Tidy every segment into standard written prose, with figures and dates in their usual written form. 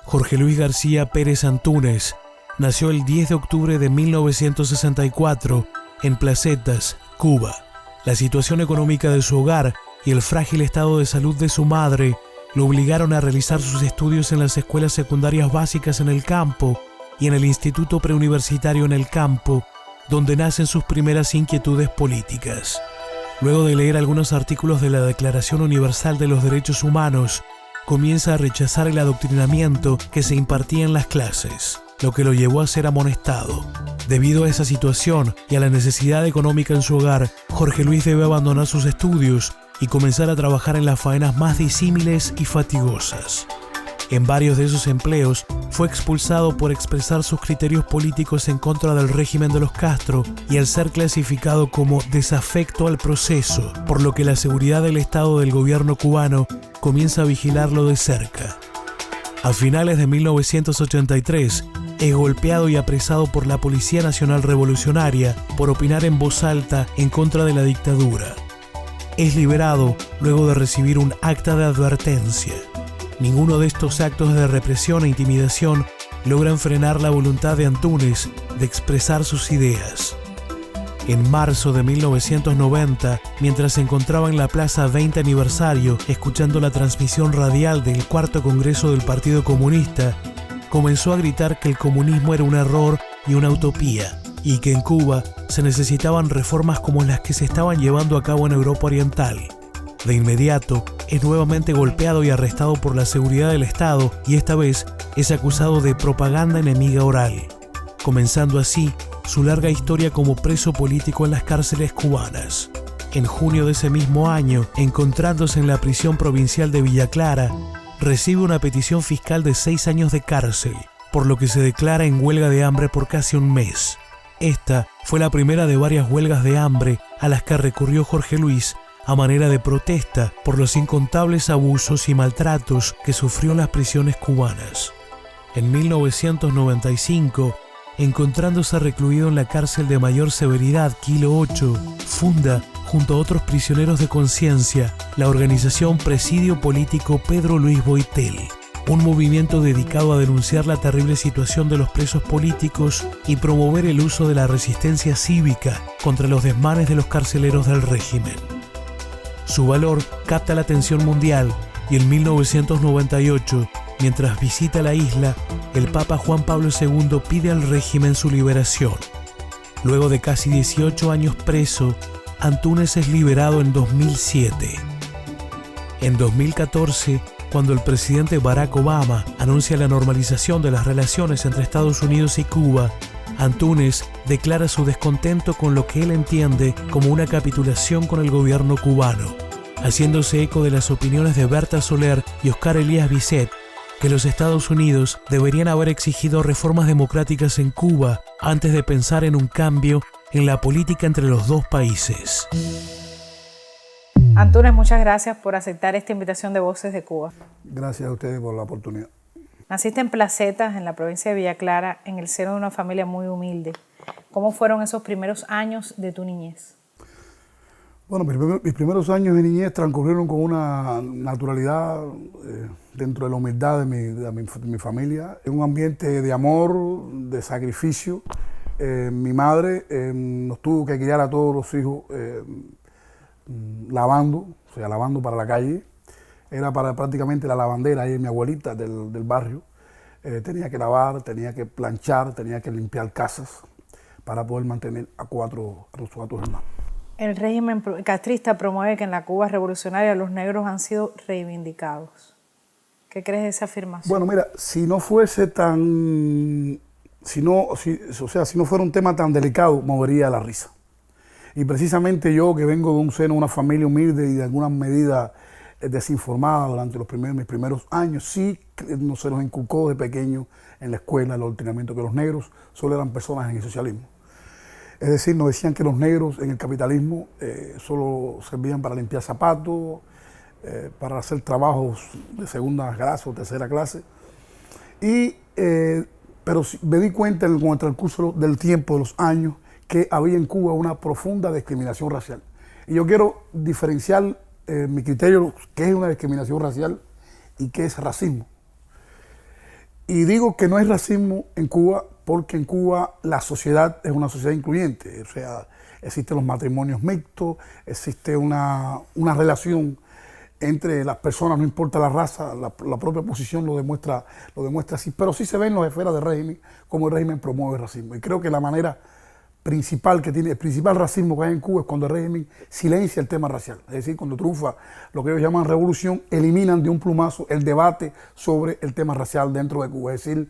Jorge Luis García Pérez Antúnez nació el 10 de octubre de 1964 en Placetas, Cuba. La situación económica de su hogar y el frágil estado de salud de su madre lo obligaron a realizar sus estudios en las escuelas secundarias básicas en el campo y en el Instituto Preuniversitario en el campo, donde nacen sus primeras inquietudes políticas. Luego de leer algunos artículos de la Declaración Universal de los Derechos Humanos, comienza a rechazar el adoctrinamiento que se impartía en las clases, lo que lo llevó a ser amonestado. Debido a esa situación y a la necesidad económica en su hogar, Jorge Luis debe abandonar sus estudios y comenzar a trabajar en las faenas más disímiles y fatigosas. En varios de esos empleos fue expulsado por expresar sus criterios políticos en contra del régimen de los Castro y al ser clasificado como desafecto al proceso, por lo que la seguridad del Estado del gobierno cubano comienza a vigilarlo de cerca. A finales de 1983, es golpeado y apresado por la Policía Nacional Revolucionaria por opinar en voz alta en contra de la dictadura. Es liberado luego de recibir un acta de advertencia. Ninguno de estos actos de represión e intimidación logran frenar la voluntad de Antúnez de expresar sus ideas. En marzo de 1990, mientras se encontraba en la Plaza 20 Aniversario escuchando la transmisión radial del Cuarto Congreso del Partido Comunista, comenzó a gritar que el comunismo era un error y una utopía, y que en Cuba se necesitaban reformas como las que se estaban llevando a cabo en Europa Oriental. De inmediato, es nuevamente golpeado y arrestado por la seguridad del Estado y esta vez es acusado de propaganda enemiga oral, comenzando así su larga historia como preso político en las cárceles cubanas. En junio de ese mismo año, encontrándose en la prisión provincial de Villa Clara, recibe una petición fiscal de 6 años de cárcel, por lo que se declara en huelga de hambre por casi un mes. Esta fue la primera de varias huelgas de hambre a las que recurrió Jorge Luis a manera de protesta por los incontables abusos y maltratos que sufrió en las prisiones cubanas. En 1995, encontrándose recluido en la cárcel de mayor severidad Kilo 8, funda, junto a otros prisioneros de conciencia, la organización Presidio Político Pedro Luis Boitel, un movimiento dedicado a denunciar la terrible situación de los presos políticos y promover el uso de la resistencia cívica contra los desmanes de los carceleros del régimen. Su valor capta la atención mundial y en 1998, mientras visita la isla, el Papa Juan Pablo II pide al régimen su liberación. Luego de casi 18 años preso, Antúnez es liberado en 2007. En 2014, cuando el presidente Barack Obama anuncia la normalización de las relaciones entre Estados Unidos y Cuba, Antúnez declara su descontento con lo que él entiende como una capitulación con el gobierno cubano, haciéndose eco de las opiniones de Berta Soler y Oscar Elías Bisset, que los Estados Unidos deberían haber exigido reformas democráticas en Cuba antes de pensar en un cambio en la política entre los dos países. Antúnez, muchas gracias por aceptar esta invitación de Voces de Cuba. Gracias a ustedes por la oportunidad. Naciste en Placetas, en la provincia de Villa Clara, en el seno de una familia muy humilde. ¿Cómo fueron esos primeros años de tu niñez? Bueno, mis primeros años de niñez transcurrieron con una naturalidad dentro de la humildad de mi familia. En un ambiente de amor, de sacrificio. Mi madre nos tuvo que criar a todos los hijos lavando para la calle. Era prácticamente la lavandera, ahí mi abuelita del barrio. Tenía que lavar, tenía que planchar, tenía que limpiar casas para poder mantener a los cuatro hermanos. El régimen castrista promueve que en la Cuba revolucionaria los negros han sido reivindicados. ¿Qué crees de esa afirmación? Bueno, mira, si no fuera un tema tan delicado, movería la risa. Y precisamente yo, que vengo de un seno, una familia humilde y de alguna medida desinformada durante mis primeros años, sí se nos inculcó de pequeño en la escuela el adoctrinamiento que los negros solo eran personas en el socialismo. Es decir, nos decían que los negros en el capitalismo solo servían para limpiar zapatos, para hacer trabajos de segunda clase o tercera clase. Pero me di cuenta con el transcurso del tiempo, de los años, que había en Cuba una profunda discriminación racial. Y yo quiero diferenciar mi criterio, qué es una discriminación racial y qué es racismo. Y digo que no hay racismo en Cuba porque en Cuba la sociedad es una sociedad incluyente. O sea, existen los matrimonios mixtos, existe una relación entre las personas, no importa la raza, la propia posición lo demuestra así. Pero sí se ven las esferas del régimen, cómo el régimen promueve el racismo. Y creo que la manera principal que tiene, el principal racismo que hay en Cuba es cuando el régimen silencia el tema racial. Es decir, cuando triunfa lo que ellos llaman revolución, eliminan de un plumazo el debate sobre el tema racial dentro de Cuba. Es decir,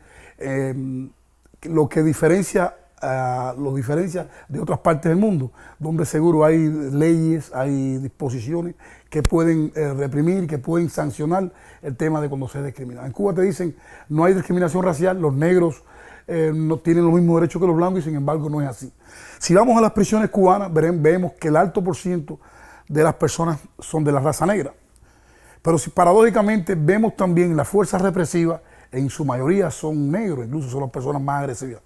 lo que diferencia de otras partes del mundo, donde seguro hay leyes, hay disposiciones que pueden reprimir, que pueden sancionar el tema de cuando se discrimina. En Cuba te dicen no hay discriminación racial, los negros no tienen los mismos derechos que los blancos y sin embargo no es así. Si vamos a las prisiones cubanas, vemos que el alto por ciento de las personas son de la raza negra. Pero si paradójicamente vemos también las fuerzas represivas, en su mayoría son negros, incluso son las personas más agresivas.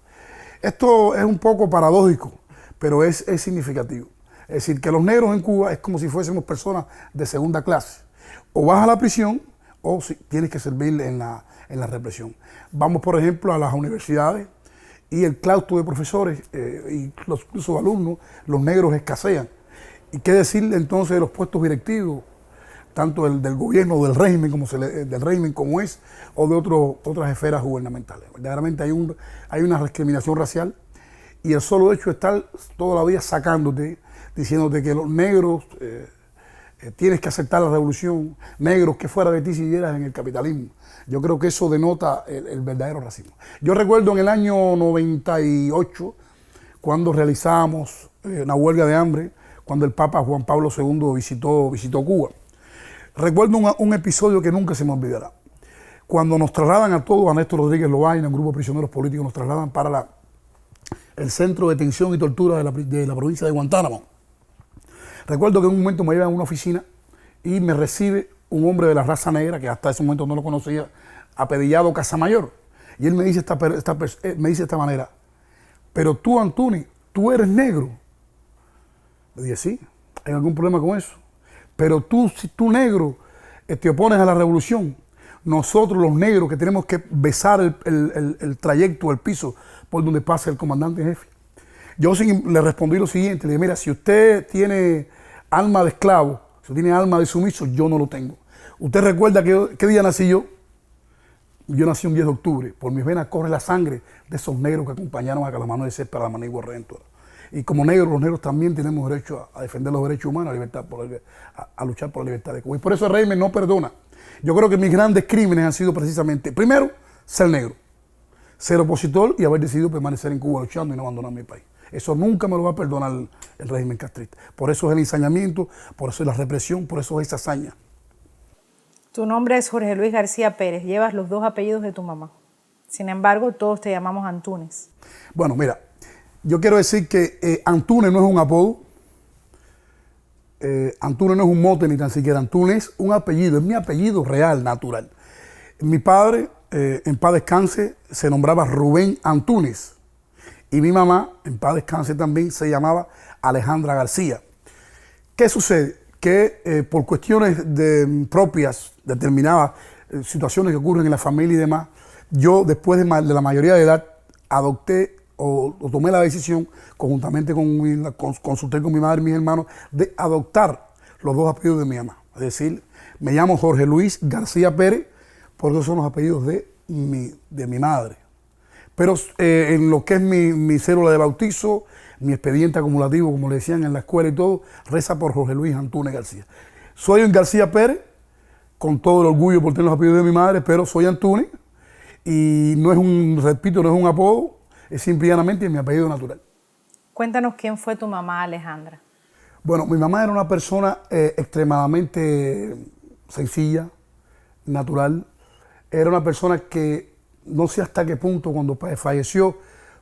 Esto es un poco paradójico, pero es significativo. Es decir, que los negros en Cuba es como si fuésemos personas de segunda clase. O vas a la prisión o tienes que servir en la represión. Vamos, por ejemplo, a las universidades y el claustro de profesores y incluso alumnos, los negros escasean. ¿Y qué decir entonces de los puestos directivos, tanto del gobierno, del régimen como es, o de otras esferas gubernamentales? Verdaderamente hay una discriminación racial y el solo hecho de estar toda la vida sacándote, diciéndote que los negros tienes que aceptar la revolución, negros que fuera de ti si vivieras en el capitalismo. Yo creo que eso denota el verdadero racismo. Yo recuerdo en el año 98, cuando realizábamos una huelga de hambre, cuando el Papa Juan Pablo II visitó Cuba. Recuerdo un episodio que nunca se me olvidará. Cuando nos trasladan a todos, a Néstor Rodríguez Lobaina, un grupo de prisioneros políticos, nos trasladan para el centro de detención y tortura de la provincia de Guantánamo. Recuerdo que en un momento me llevan a una oficina y me recibe un hombre de la raza negra, que hasta ese momento no lo conocía, apellidado Casamayor. Y él me dice de esta manera: pero tú, Antuni, tú eres negro. Le dije, sí, ¿hay algún problema con eso? Pero si tú negro te opones a la revolución, nosotros los negros que tenemos que besar el trayecto, el piso por donde pasa el comandante en jefe. Yo le respondí lo siguiente, le dije, mira, si usted tiene alma de esclavo, si tiene alma de sumiso, yo no lo tengo. ¿Usted recuerda qué día nací yo? Yo nací un 10 de octubre. Por mis venas corre la sangre de esos negros que acompañaron a Calamano de Céspedes para la Manigua Redentora. Y como negros, los negros también tenemos derecho a defender los derechos humanos, a luchar por la libertad de Cuba. Y por eso el régimen no perdona. Yo creo que mis grandes crímenes han sido precisamente, primero, ser negro, ser opositor y haber decidido permanecer en Cuba luchando y no abandonar mi país. Eso nunca me lo va a perdonar el régimen castrista. Por eso es el ensañamiento, por eso es la represión, por eso es esa hazaña. Tu nombre es Jorge Luis García Pérez, llevas los dos apellidos de tu mamá. Sin embargo, todos te llamamos Antúnez. Bueno, mira, yo quiero decir que Antúnez no es un apodo, Antúnez no es un mote ni tan siquiera, Antúnez es un apellido, es mi apellido real, natural. Mi padre, en paz descanse, se nombraba Rubén Antúnez y mi mamá, en paz descanse también, se llamaba Alejandra García. ¿Qué sucede? Que por cuestiones propias, determinadas situaciones que ocurren en la familia y demás, yo después de la mayoría de edad adopté o tomé la decisión, conjuntamente consulté con mi madre y mis hermanos, de adoptar los dos apellidos de mi mamá. Es decir, me llamo Jorge Luis García Pérez, porque esos son los apellidos de mi madre. Pero en lo que es mi cédula de bautizo, mi expediente acumulativo, como le decían en la escuela y todo, reza por Jorge Luis Antúnez García. Soy un García Pérez, con todo el orgullo por tener los apellidos de mi madre, pero soy Antúnez y no es no es un apodo, es simplemente mi apellido natural. Cuéntanos quién fue tu mamá, Alejandra. Bueno, mi mamá era una persona extremadamente sencilla, natural. Era una persona que no sé hasta qué punto cuando falleció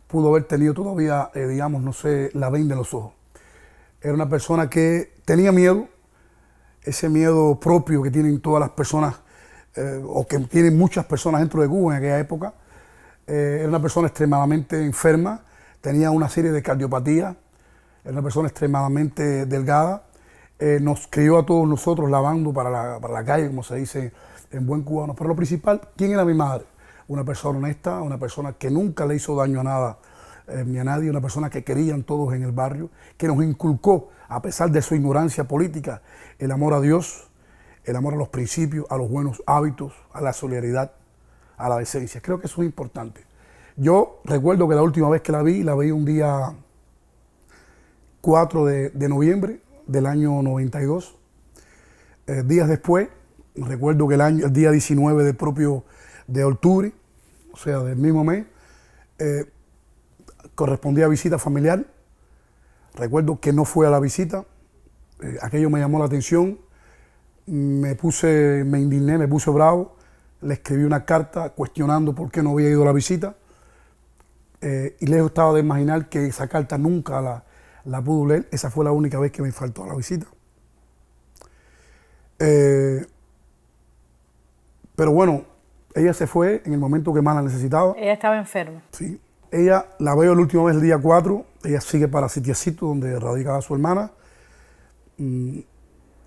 pudo haber tenido todavía, digamos, no sé, la venda en los ojos. Era una persona que tenía miedo, ese miedo propio que tienen todas las personas, o que tienen muchas personas dentro de Cuba en aquella época. Era una persona extremadamente enferma, tenía una serie de cardiopatías, era una persona extremadamente delgada. Nos crió a todos nosotros lavando para la calle, como se dice en buen cubano. Pero lo principal, ¿quién era mi madre? una persona honesta, una persona que nunca le hizo daño a nada ni a nadie, una persona que querían todos en el barrio, que nos inculcó, a pesar de su ignorancia política, el amor a Dios, el amor a los principios, a los buenos hábitos, a la solidaridad, a la decencia. Creo que eso es importante. Yo recuerdo que la última vez que la vi un día 4 de noviembre del año 92. Días después, recuerdo que el día 19 de octubre, o sea, del mismo mes, correspondía a visita familiar. Recuerdo que no fue a la visita, aquello me llamó la atención, me indigné, me puse bravo, le escribí una carta cuestionando por qué no había ido a la visita, y lejos estaba de imaginar que esa carta nunca la pudo leer. Esa fue la única vez que me faltó a la visita. Pero bueno, ella se fue en el momento que más la necesitaba. Ella estaba enferma. Sí. Ella la veo la última vez el día 4. Ella sigue para Sitiacito, donde radicaba su hermana.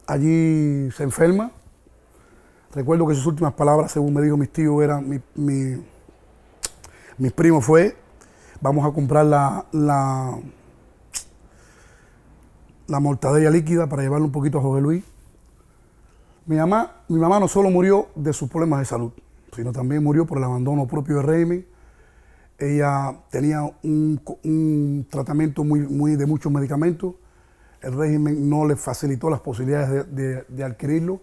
Allí se enferma. Recuerdo que sus últimas palabras, según me dijo mis tíos, eran, mis primos, fue: vamos a comprar la mortadella líquida para llevarle un poquito a José Luis. Mi mamá no solo murió de sus problemas de salud, sino también murió por el abandono propio del régimen. Ella tenía un tratamiento de muchos medicamentos. El régimen no le facilitó las posibilidades de adquirirlo.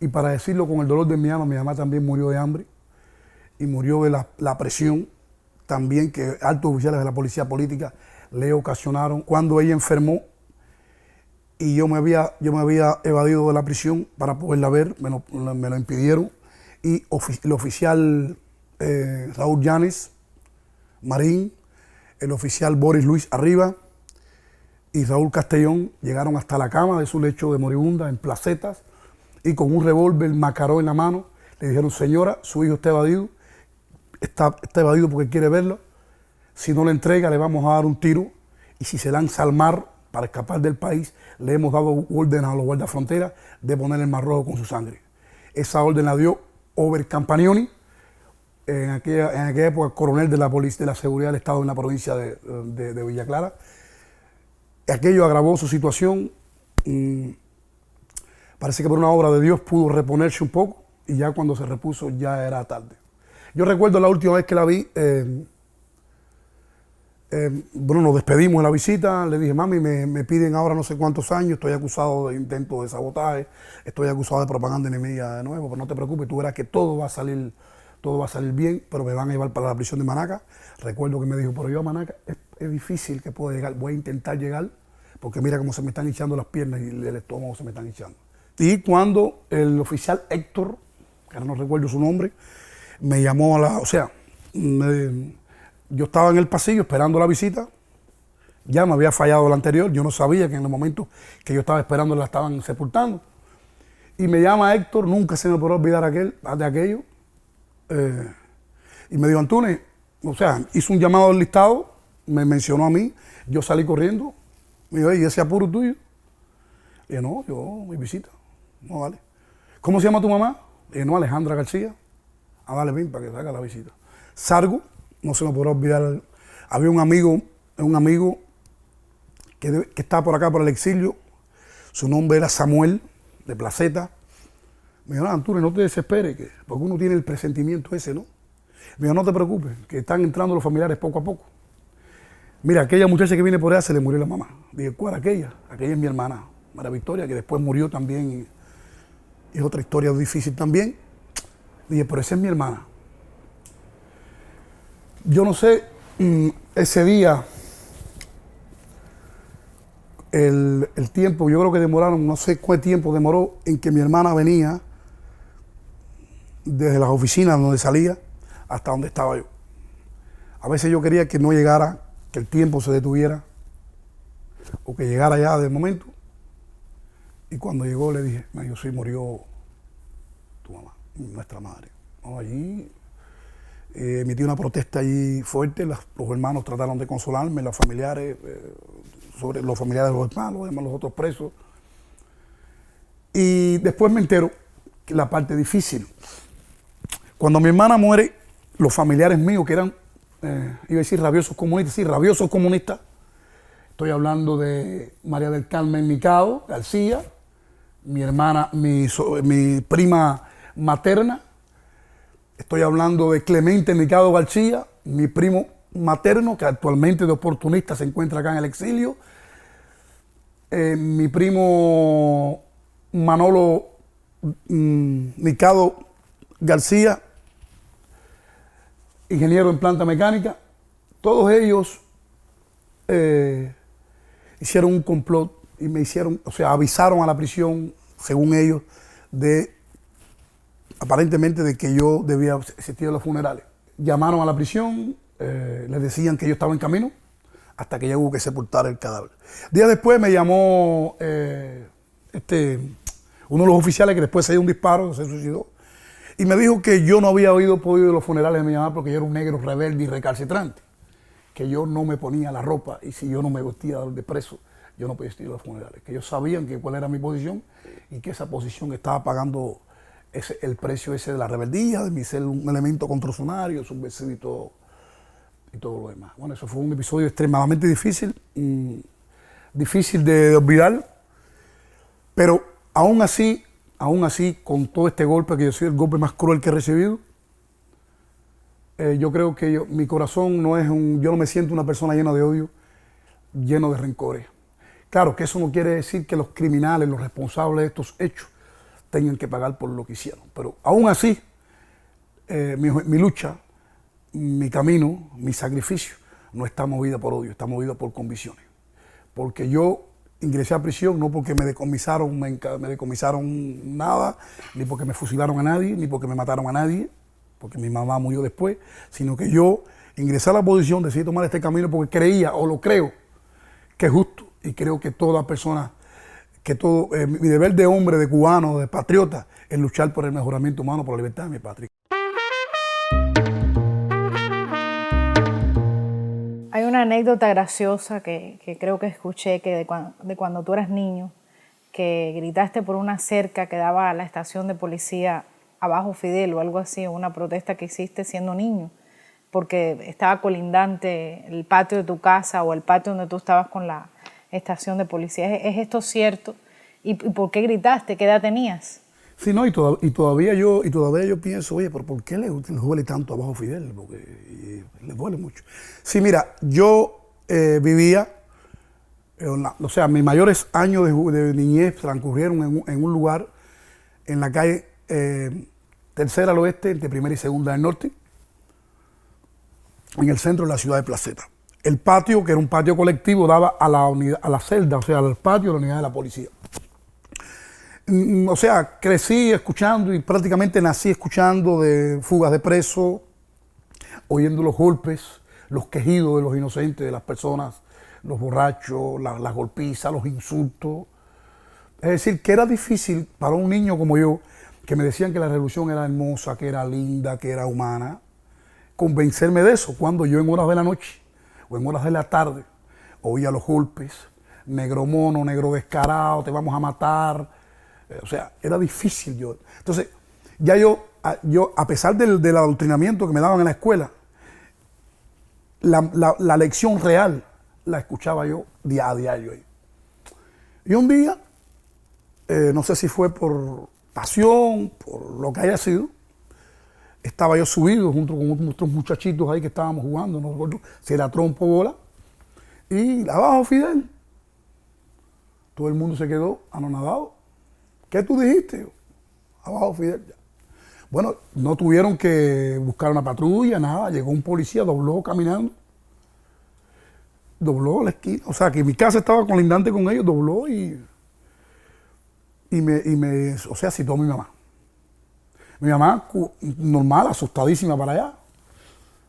Y para decirlo con el dolor de mi mamá también murió de hambre y murió de la presión también que altos oficiales de la policía política le ocasionaron cuando ella enfermó. Y yo me había evadido de la prisión para poderla ver, me lo impidieron. Y el oficial Raúl Llanes Marín, el oficial Boris Luis Arriba y Raúl Castellón llegaron hasta la cama de su lecho de moribunda en Placetas y con un revólver Macaró en la mano le dijeron: señora, su hijo está evadido, está evadido porque quiere verlo. Si no le entrega, le vamos a dar un tiro, y si se lanza al mar para escapar del país, le hemos dado orden a los guardafronteras de poner el Mar Rojo con su sangre. Esa orden la dio Ober Campagnoni, en aquella época coronel de la Policía de la Seguridad del Estado en la provincia de Villa Clara. Aquello agravó su situación. Parece que por una obra de Dios pudo reponerse un poco, y ya cuando se repuso ya era tarde. Yo recuerdo la última vez que la vi, bueno, nos despedimos de la visita. Le dije: mami, me piden ahora no sé cuántos años, estoy acusado de intento de sabotaje, estoy acusado de propaganda enemiga de nuevo, pero no te preocupes, tú verás que todo va a salir bien, pero me van a llevar para la prisión de Manaca. Recuerdo que me dijo: pero yo a Manaca es difícil que pueda llegar, voy a intentar llegar, porque mira cómo se me están hinchando las piernas y el estómago se me están hinchando. Y cuando el oficial Héctor, que ahora no recuerdo su nombre, me llamó yo estaba en el pasillo esperando la visita, ya me había fallado la anterior, yo no sabía que en el momento que yo estaba esperando la estaban sepultando. Y me llama Héctor, nunca se me podrá olvidar de aquello, y me dijo: Antúnez, hizo un llamado al listado, me mencionó a mí, yo salí corriendo, me dijo: ¿y ese apuro tuyo? Y dije: no, mi visita, no vale. ¿Cómo se llama tu mamá? Y dije: no, Alejandra García. Dale, ven para que salga la visita. Salgo, no se me podrá olvidar, había un amigo que estaba por acá, por el exilio, su nombre era Samuel, de Placeta. Me dijo: Antúnez, no te desesperes, porque uno tiene el presentimiento ese, ¿no? Me dijo: no te preocupes, que están entrando los familiares poco a poco. Mira, aquella muchacha que viene por allá se le murió la mamá. Dije: ¿cuál aquella? Aquella es mi hermana, María Victoria, que después murió también, y es otra historia difícil también. Dije: pero esa es mi hermana. Yo no sé, ese día, el tiempo, yo creo que demoraron, no sé cuál tiempo demoró en que mi hermana venía desde las oficinas donde salía hasta donde estaba yo. A veces yo quería que no llegara, que el tiempo se detuviera, o que llegara ya de momento. Y cuando llegó le dije: me dijo: sí, murió tu mamá, nuestra madre. No, allí emití una protesta allí fuerte, los hermanos trataron de consolarme, los familiares, sobre los familiares de los hermanos, además los otros presos. Y después me entero que la parte difícil. Cuando mi hermana muere, los familiares míos que eran, iba a decir rabiosos comunistas, sí, rabiosos comunistas. Estoy hablando de María del Carmen Micado García, mi hermana, mi prima materna. Estoy hablando de Clemente Micado García, mi primo materno, que actualmente de oportunista se encuentra acá en el exilio. Mi primo Manolo Micado García, ingeniero en planta mecánica. Todos ellos hicieron un complot y me hicieron, o sea, avisaron a la prisión, según ellos, aparentemente de que yo debía asistir a los funerales. Llamaron a la prisión, les decían que yo estaba en camino, hasta que ya hubo que sepultar el cadáver. Días después me llamó uno de los oficiales que después se dio un disparo, se suicidó, y me dijo que yo no había podido ir a los funerales de mi mamá porque yo era un negro rebelde y recalcitrante, que yo no me ponía la ropa y si yo no me vestía de preso, yo no podía ir a los funerales, que ellos sabían cuál era mi posición y que esa posición estaba pagando el precio ese de la rebeldía, de mi ser un elemento controversionario, subversivo y todo lo demás. Bueno, eso fue un episodio extremadamente difícil, difícil de olvidar, pero aún así, con todo este golpe, que yo soy el golpe más cruel que he recibido, yo creo que mi corazón yo no me siento una persona llena de odio, lleno de rencores. Claro que eso no quiere decir que los criminales, los responsables de estos hechos, tengan que pagar por lo que hicieron. Pero aún así, mi lucha, mi camino, mi sacrificio, no está movida por odio, está movida por convicciones. Porque yo ingresé a prisión no porque me decomisaron nada, ni porque me fusilaron a nadie, ni porque me mataron a nadie, porque mi mamá murió después, sino que yo ingresé a la posición, decidí tomar este camino porque creía, o lo creo, que es justo, y creo que toda persona, mi deber de hombre, de cubano, de patriota, es luchar por el mejoramiento humano, por la libertad de mi patria. Hay una anécdota graciosa que creo que escuché de cuando tú eras niño, que gritaste por una cerca que daba a la estación de policía abajo Fidel o algo así, una protesta que hiciste siendo niño, porque estaba colindante el patio de tu casa o el patio donde tú estabas con la estación de policía. ¿Es esto cierto? ¿Y por qué gritaste? ¿Qué edad tenías? Sí, no, y todavía yo pienso, oye, pero ¿por qué le duele tanto abajo Fidel? Porque le duele mucho. Sí, mira, yo vivía, o sea, mis mayores años de niñez transcurrieron en un lugar, en la calle Tercera al oeste, entre Primera y Segunda del norte, en el centro de la ciudad de Placeta. El patio, que era un patio colectivo, daba a la celda, o sea, al patio de la unidad de la policía. O sea, crecí escuchando y prácticamente nací escuchando de fugas de presos, oyendo los golpes, los quejidos de los inocentes, de las personas, los borrachos, las golpizas, los insultos. Es decir, que era difícil para un niño como yo, que me decían que la revolución era hermosa, que era linda, que era humana, convencerme de eso cuando yo en horas de la noche o en horas de la tarde oía los golpes, negro mono, negro descarado, te vamos a matar. O sea, era difícil yo. Entonces, ya yo a pesar del adoctrinamiento que me daban en la escuela, la lección real la escuchaba yo a diario ahí. Y un día, no sé si fue por pasión, por lo que haya sido, estaba yo subido junto con otros muchachitos ahí que estábamos jugando, no recuerdo si era trompo o bola, y abajo Fidel. Todo el mundo se quedó anonadado. ¿Qué tú dijiste? Abajo Fidel. Bueno, no tuvieron que buscar una patrulla, nada. Llegó un policía, dobló caminando. Dobló la esquina. O sea, que mi casa estaba colindante con ellos, dobló y o sea, citó a mi mamá. Mi mamá, normal, asustadísima para allá.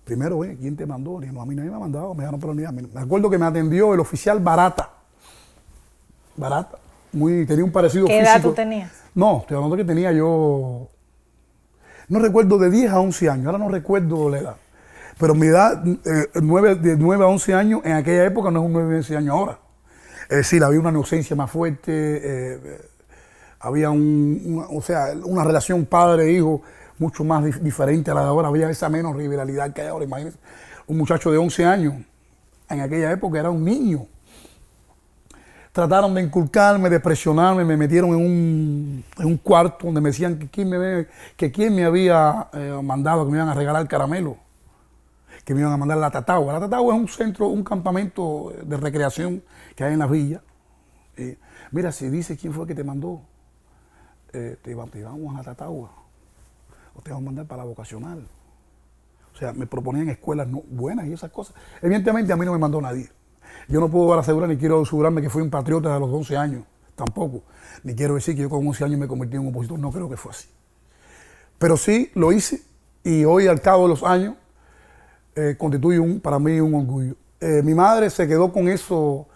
Primero, ¿quién te mandó? Le dije, no, a mí nadie me ha mandado, me dejaron por la unidad. Me acuerdo que me atendió el oficial Barata. Barata. Tenía un parecido físico. ¿Qué edad tú tenías? No, estoy hablando que tenía yo, no recuerdo, de 10 a 11 años, ahora no recuerdo la edad. Pero mi edad, de 9 a 11 años, en aquella época no es un 9 a 11 años ahora. Es decir, había una inocencia más fuerte, había una relación padre-hijo mucho más diferente a la de ahora, había esa menos rivalidad que hay ahora. Imagínense, un muchacho de 11 años, en aquella época era un niño. Trataron de inculcarme, de presionarme, me metieron en un cuarto donde me decían que quién me había mandado, que me iban a regalar caramelo, que me iban a mandar a la Tatagua. La Tatagua es un centro, un campamento de recreación que hay en las villas. Mira, si dices quién fue que te mandó, te vamos a la Tatagua o te vamos a mandar para la vocacional. O sea, me proponían escuelas buenas y esas cosas. Evidentemente a mí no me mandó nadie. Yo no puedo asegurar ni quiero asegurarme que fui un patriota de los 11 años, tampoco. Ni quiero decir que yo con 11 años me convertí en un opositor, no creo que fue así. Pero sí lo hice y hoy al cabo de los años constituye para mí un orgullo. Mi madre se quedó con eso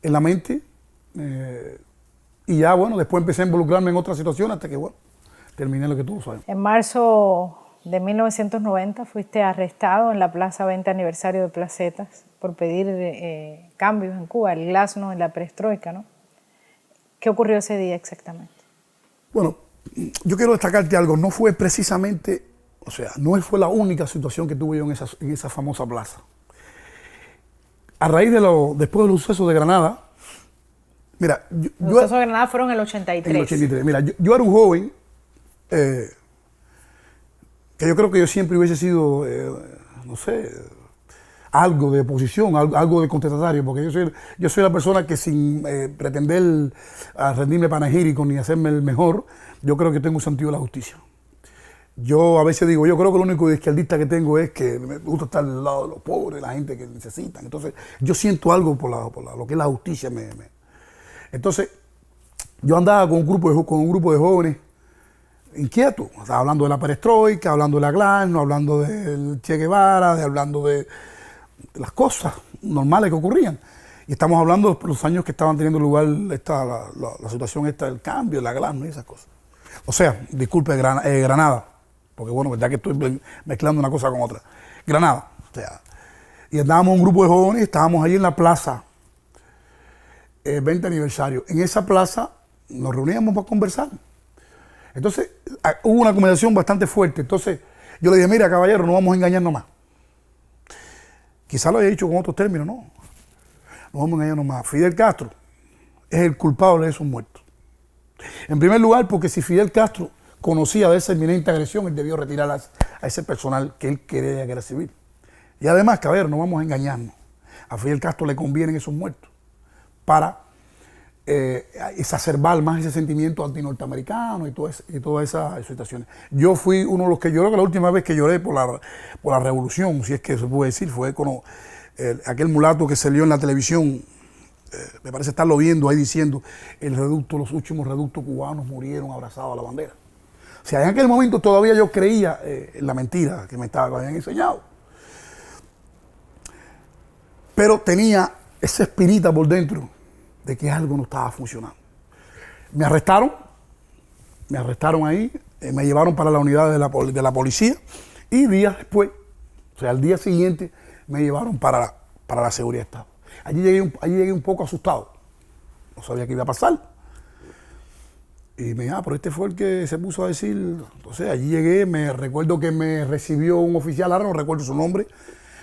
en la mente y ya bueno, después empecé a involucrarme en otras situaciones hasta que bueno, terminé lo que todos sabemos. En marzo de 1990 fuiste arrestado en la Plaza 20 Aniversario de Placetas por pedir cambios en Cuba, el glasnost en la perestroika, ¿no? ¿Qué ocurrió ese día exactamente? Bueno, yo quiero destacarte algo, no fue precisamente, o sea, no fue la única situación que tuve yo en esa famosa plaza. A raíz después del suceso de Granada, mira, los sucesos de Granada fueron en el 83. En el 83, mira, yo era un joven que yo creo que yo siempre hubiese sido, no sé, algo de oposición, algo de contestatario, porque yo soy la persona que sin pretender rendirme panegírico ni hacerme el mejor, yo creo que tengo un sentido de la justicia. Yo a veces digo, yo creo que lo único izquierdista que tengo es que me gusta estar al lado de los pobres, la gente que necesitan. Entonces, yo siento algo por lo que es la justicia. Entonces, yo andaba con un grupo de jóvenes inquietos. Estaba hablando de la perestroika, hablando de la glasnost, hablando del Che Guevara, hablando de las cosas normales que ocurrían. Y estamos hablando de los años que estaban teniendo lugar la situación esta del cambio, la glasnost y esas cosas. O sea, disculpe, Granada, porque bueno, verdad que estoy mezclando una cosa con otra. Granada, o sea, y andábamos un grupo de jóvenes, estábamos allí en la plaza, 20 aniversario. En esa plaza nos reuníamos para conversar. Entonces, hubo una conversación bastante fuerte. Entonces, yo le dije, mira, caballero, no vamos a engañarnos más. Quizás lo haya dicho con otros términos, no. No vamos a engañarnos más. Fidel Castro es el culpable de esos muertos. En primer lugar, porque si Fidel Castro conocía de esa inminente agresión, él debió retirar a ese personal que él quería que era civil. Y además, caballero, no vamos a engañarnos. A Fidel Castro le convienen esos muertos para exacerbar más ese sentimiento antinorteamericano y todas esas situaciones. Yo fui uno de los que lloró, que la última vez que lloré por la revolución, si es que se puede decir, fue con aquel mulato que salió en la televisión, me parece estarlo viendo ahí diciendo, los últimos reductos cubanos murieron abrazados a la bandera. O sea, en aquel momento todavía yo creía en la mentira que me habían enseñado. Pero tenía esa espinita por dentro de que algo no estaba funcionando. Me arrestaron ahí, me llevaron para la unidad de la policía y días después, o sea, al día siguiente, me llevaron para la seguridad de Estado. Allí llegué un poco asustado, no sabía qué iba a pasar. Y me dijo, pero este fue el que se puso a decir. Entonces allí llegué, me recuerdo que me recibió un oficial, ahora no recuerdo su nombre,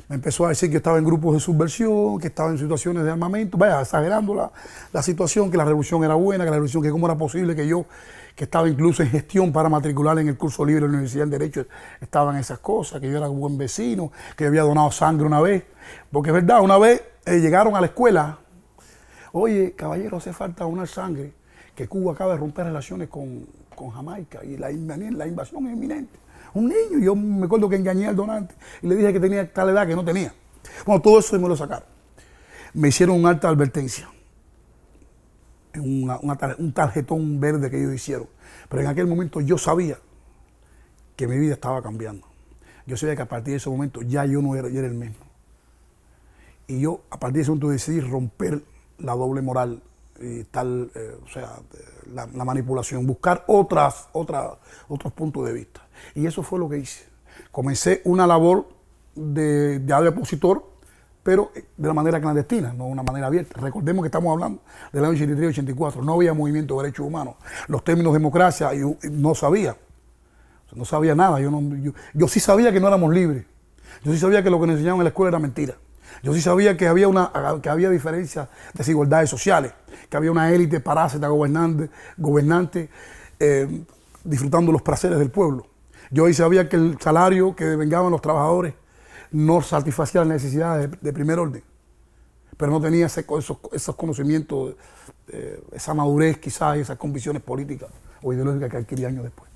me empezó a decir que yo estaba en grupos de subversión, que estaba en situaciones de armamento, vaya, exagerando la situación, que la revolución era buena, que la revolución, que cómo era posible que yo, que estaba incluso en gestión para matricular en el curso libre de la Universidad de Derecho, estaba en esas cosas, que yo era un buen vecino, que yo había donado sangre una vez. Porque es verdad, una vez llegaron a la escuela, oye, caballero, hace falta donar sangre, que Cuba acaba de romper relaciones con Jamaica y la invasión es inminente. Un niño, yo me acuerdo que engañé al donante y le dije que tenía tal edad que no tenía. Bueno, todo eso me lo sacaron. Me hicieron un alta advertencia, un tarjetón verde que ellos hicieron. Pero en aquel momento yo sabía que mi vida estaba cambiando. Yo sabía que a partir de ese momento ya yo no era, yo era el mismo. Y yo a partir de ese momento decidí romper la doble moral y tal, o sea, la manipulación, buscar otros puntos de vista. Y eso fue lo que hice. Comencé una labor de opositor, pero de la manera clandestina, no de una manera abierta. Recordemos que estamos hablando del año 83-84, no había movimiento de derechos humanos. Los términos democracia no sabía. No sabía nada. Yo sí sabía que no éramos libres. Yo sí sabía que lo que nos enseñaban en la escuela era mentira. Yo sí sabía que había diferencias, desigualdades sociales, que había una élite parásita gobernante disfrutando los placeres del pueblo. Yo sí sabía que el salario que devengaban los trabajadores no satisfacía las necesidades de primer orden, pero no tenía esos conocimientos, esa madurez quizás, esas convicciones políticas o ideológicas que adquirí años después.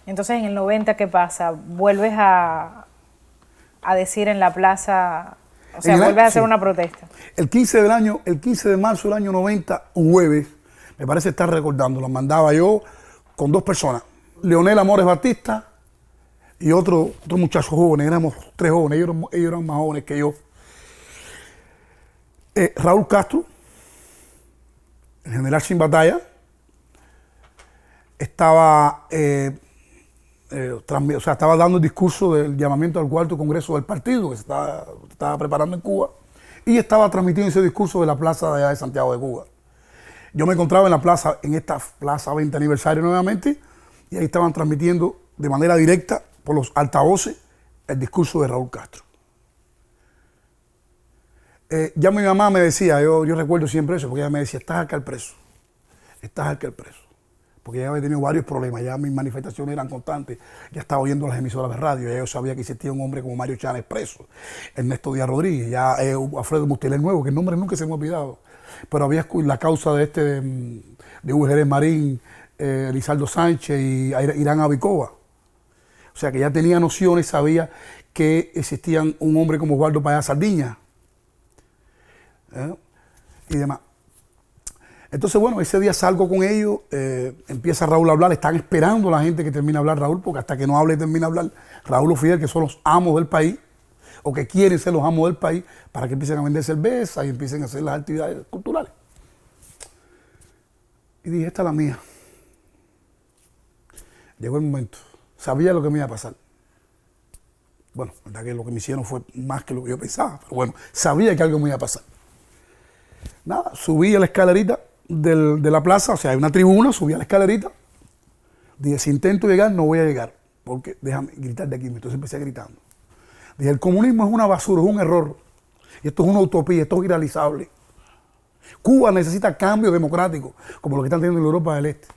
Entonces, en el 90, ¿qué pasa? ¿Vuelves a decir en la plaza, o sea, vuelves a hacer una protesta? El 15 de marzo del año 90, un jueves, me parece estar recordando, lo mandaba yo con dos personas, Leonel Amores Batista y otro muchacho joven, éramos tres jóvenes, ellos eran más jóvenes que yo. Raúl Castro, el general sin batalla, estaba dando el discurso del llamamiento al cuarto congreso del partido que se estaba preparando en Cuba y estaba transmitiendo ese discurso de la plaza de allá de Santiago de Cuba. Yo me encontraba en esta plaza 20 aniversario nuevamente y ahí estaban transmitiendo de manera directa por los altavoces el discurso de Raúl Castro. Ya mi mamá me decía, yo recuerdo siempre eso, porque ella me decía, estás acá el preso, porque ya había tenido varios problemas, ya mis manifestaciones eran constantes, ya estaba oyendo las emisoras de radio, ya yo sabía que existía un hombre como Mario Chávez preso, Ernesto Díaz Rodríguez, ya Alfredo Mustiler Nuevo, que el nombre nunca se me ha olvidado, pero había la causa de Hugo Jerez Marín, Lizardo Sánchez y Irán Abicova. O sea que ya tenía nociones, sabía que existían un hombre como Osvaldo Payá Sardiña y demás. Entonces, bueno, ese día salgo con ellos, empieza Raúl a hablar, están esperando a la gente que termine de hablar Raúl, porque hasta que no hable y termine de hablar Raúl o Fidel, que son los amos del país, o que quieren ser los amos del país, para que empiecen a vender cerveza y empiecen a hacer las actividades culturales. Y dije, esta es la mía. Llegó el momento. Sabía lo que me iba a pasar. Bueno, la verdad que lo que me hicieron fue más que lo que yo pensaba, pero bueno, sabía que algo me iba a pasar. Nada, subí a la escalerita de la plaza, o sea, hay una tribuna, subí a la escalerita, dije, si intento llegar, no voy a llegar, porque déjame gritar de aquí, entonces empecé gritando. Dije, el comunismo es una basura, es un error, y esto es una utopía, esto es irrealizable. Cuba necesita cambio democrático, como lo que están teniendo en Europa del Este.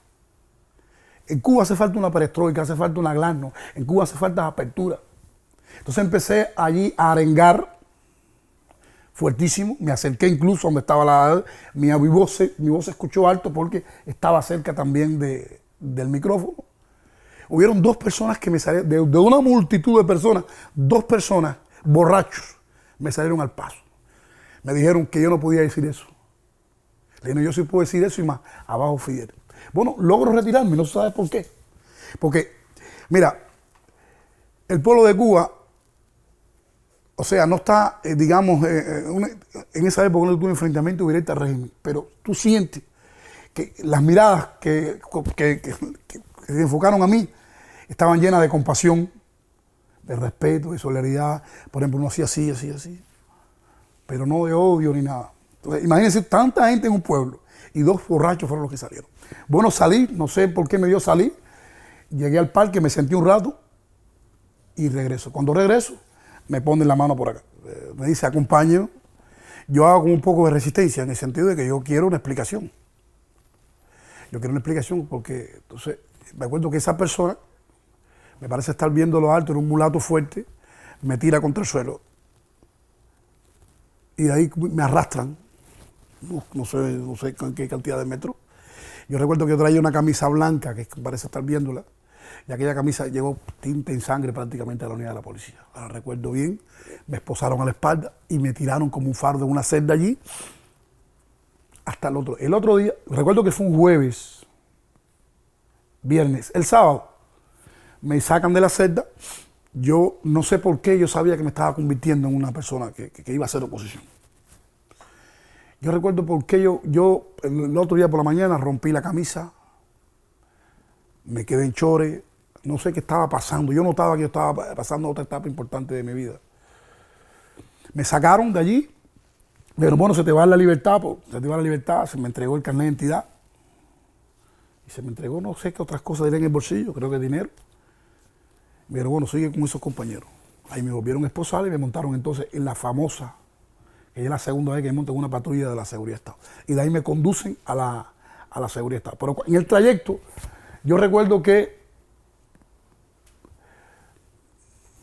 En Cuba hace falta una perestroika, hace falta una glasnost, en Cuba hace falta apertura. Entonces empecé allí a arengar fuertísimo, me acerqué incluso donde estaba mi voz se escuchó alto porque estaba cerca también del micrófono. Hubieron dos personas que me salieron, de una multitud de personas, dos personas borrachos me salieron al paso. Me dijeron que yo no podía decir eso. Le dije, no, yo sí puedo decir eso y más, abajo Fidel. Bueno, logro retirarme, no se sabe por qué. Porque, mira, el pueblo de Cuba, o sea, no está, digamos, en esa época no tuvo enfrentamiento directo al régimen, pero tú sientes que las miradas que se enfocaron a mí estaban llenas de compasión, de respeto, de solidaridad. Por ejemplo, uno hacía así, pero no de odio ni nada. Entonces, imagínense tanta gente en un pueblo y dos borrachos fueron los que salieron. Bueno, salí, no sé por qué me dio salir, llegué al parque, me senté un rato y regreso. Cuando regreso, me ponen la mano por acá. Me dice, acompáñeme. Yo hago un poco de resistencia en el sentido de que yo quiero una explicación. Yo quiero una explicación porque, entonces, me acuerdo que esa persona, me parece estar viendo lo alto, era un mulato fuerte, me tira contra el suelo. Y de ahí me arrastran, no sé con qué cantidad de metros. Yo recuerdo que yo traía una camisa blanca, que parece estar viéndola, y aquella camisa llegó tinta en sangre prácticamente a la unidad de la policía. Ahora recuerdo bien, me esposaron a la espalda y me tiraron como un fardo en una celda allí hasta el otro. El otro día, recuerdo que fue un jueves, viernes, el sábado, me sacan de la celda. Yo no sé por qué, yo sabía que me estaba convirtiendo en una persona que iba a hacer oposición. Yo recuerdo por qué yo el otro día por la mañana rompí la camisa, me quedé en chores, no sé qué estaba pasando. Yo notaba que yo estaba pasando otra etapa importante de mi vida. Me sacaron de allí, pero bueno, se te va la libertad, se me entregó el carnet de identidad y se me entregó no sé qué otras cosas diré en el bolsillo, creo que dinero. Me dijeron, bueno, sigue con esos compañeros. Ahí me volvieron a esposar y me montaron entonces en la famosa, que es la segunda vez que me monto en una patrulla de la Seguridad de Estado. Y de ahí me conducen a la Seguridad de Estado. Pero en el trayecto, yo recuerdo que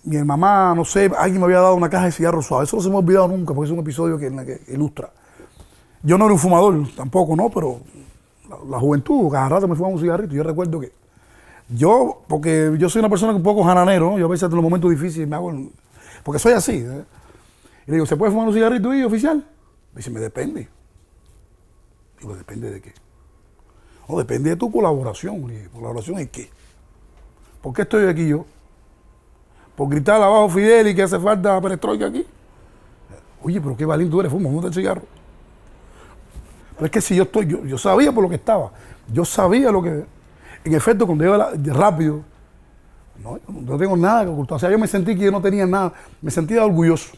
mi mamá, no sé, alguien me había dado una caja de cigarros suaves. Eso no se me ha olvidado nunca, porque es un episodio que ilustra. Yo no era un fumador, tampoco, ¿no? Pero la juventud, cada rato me fumaba un cigarrito. Yo recuerdo que porque yo soy una persona un poco jananero, ¿no? Yo a veces en los momentos difíciles me hago, porque soy así. Y le digo, ¿se puede fumar un cigarrito ahí, oficial? Me dice, me depende. Digo, ¿depende de qué? No, depende de tu colaboración. Le dije, ¿colaboración en qué? ¿Por qué estoy aquí yo? ¿Por gritar abajo Fidel y que hace falta perestroika aquí? Oye, pero qué valiente tú eres, fuma el cigarro. Pero es que si yo sabía por lo que estaba. Yo sabía lo que... En efecto, cuando iba rápido, no tengo nada que ocultar. O sea, yo me sentí que yo no tenía nada. Me sentía orgulloso.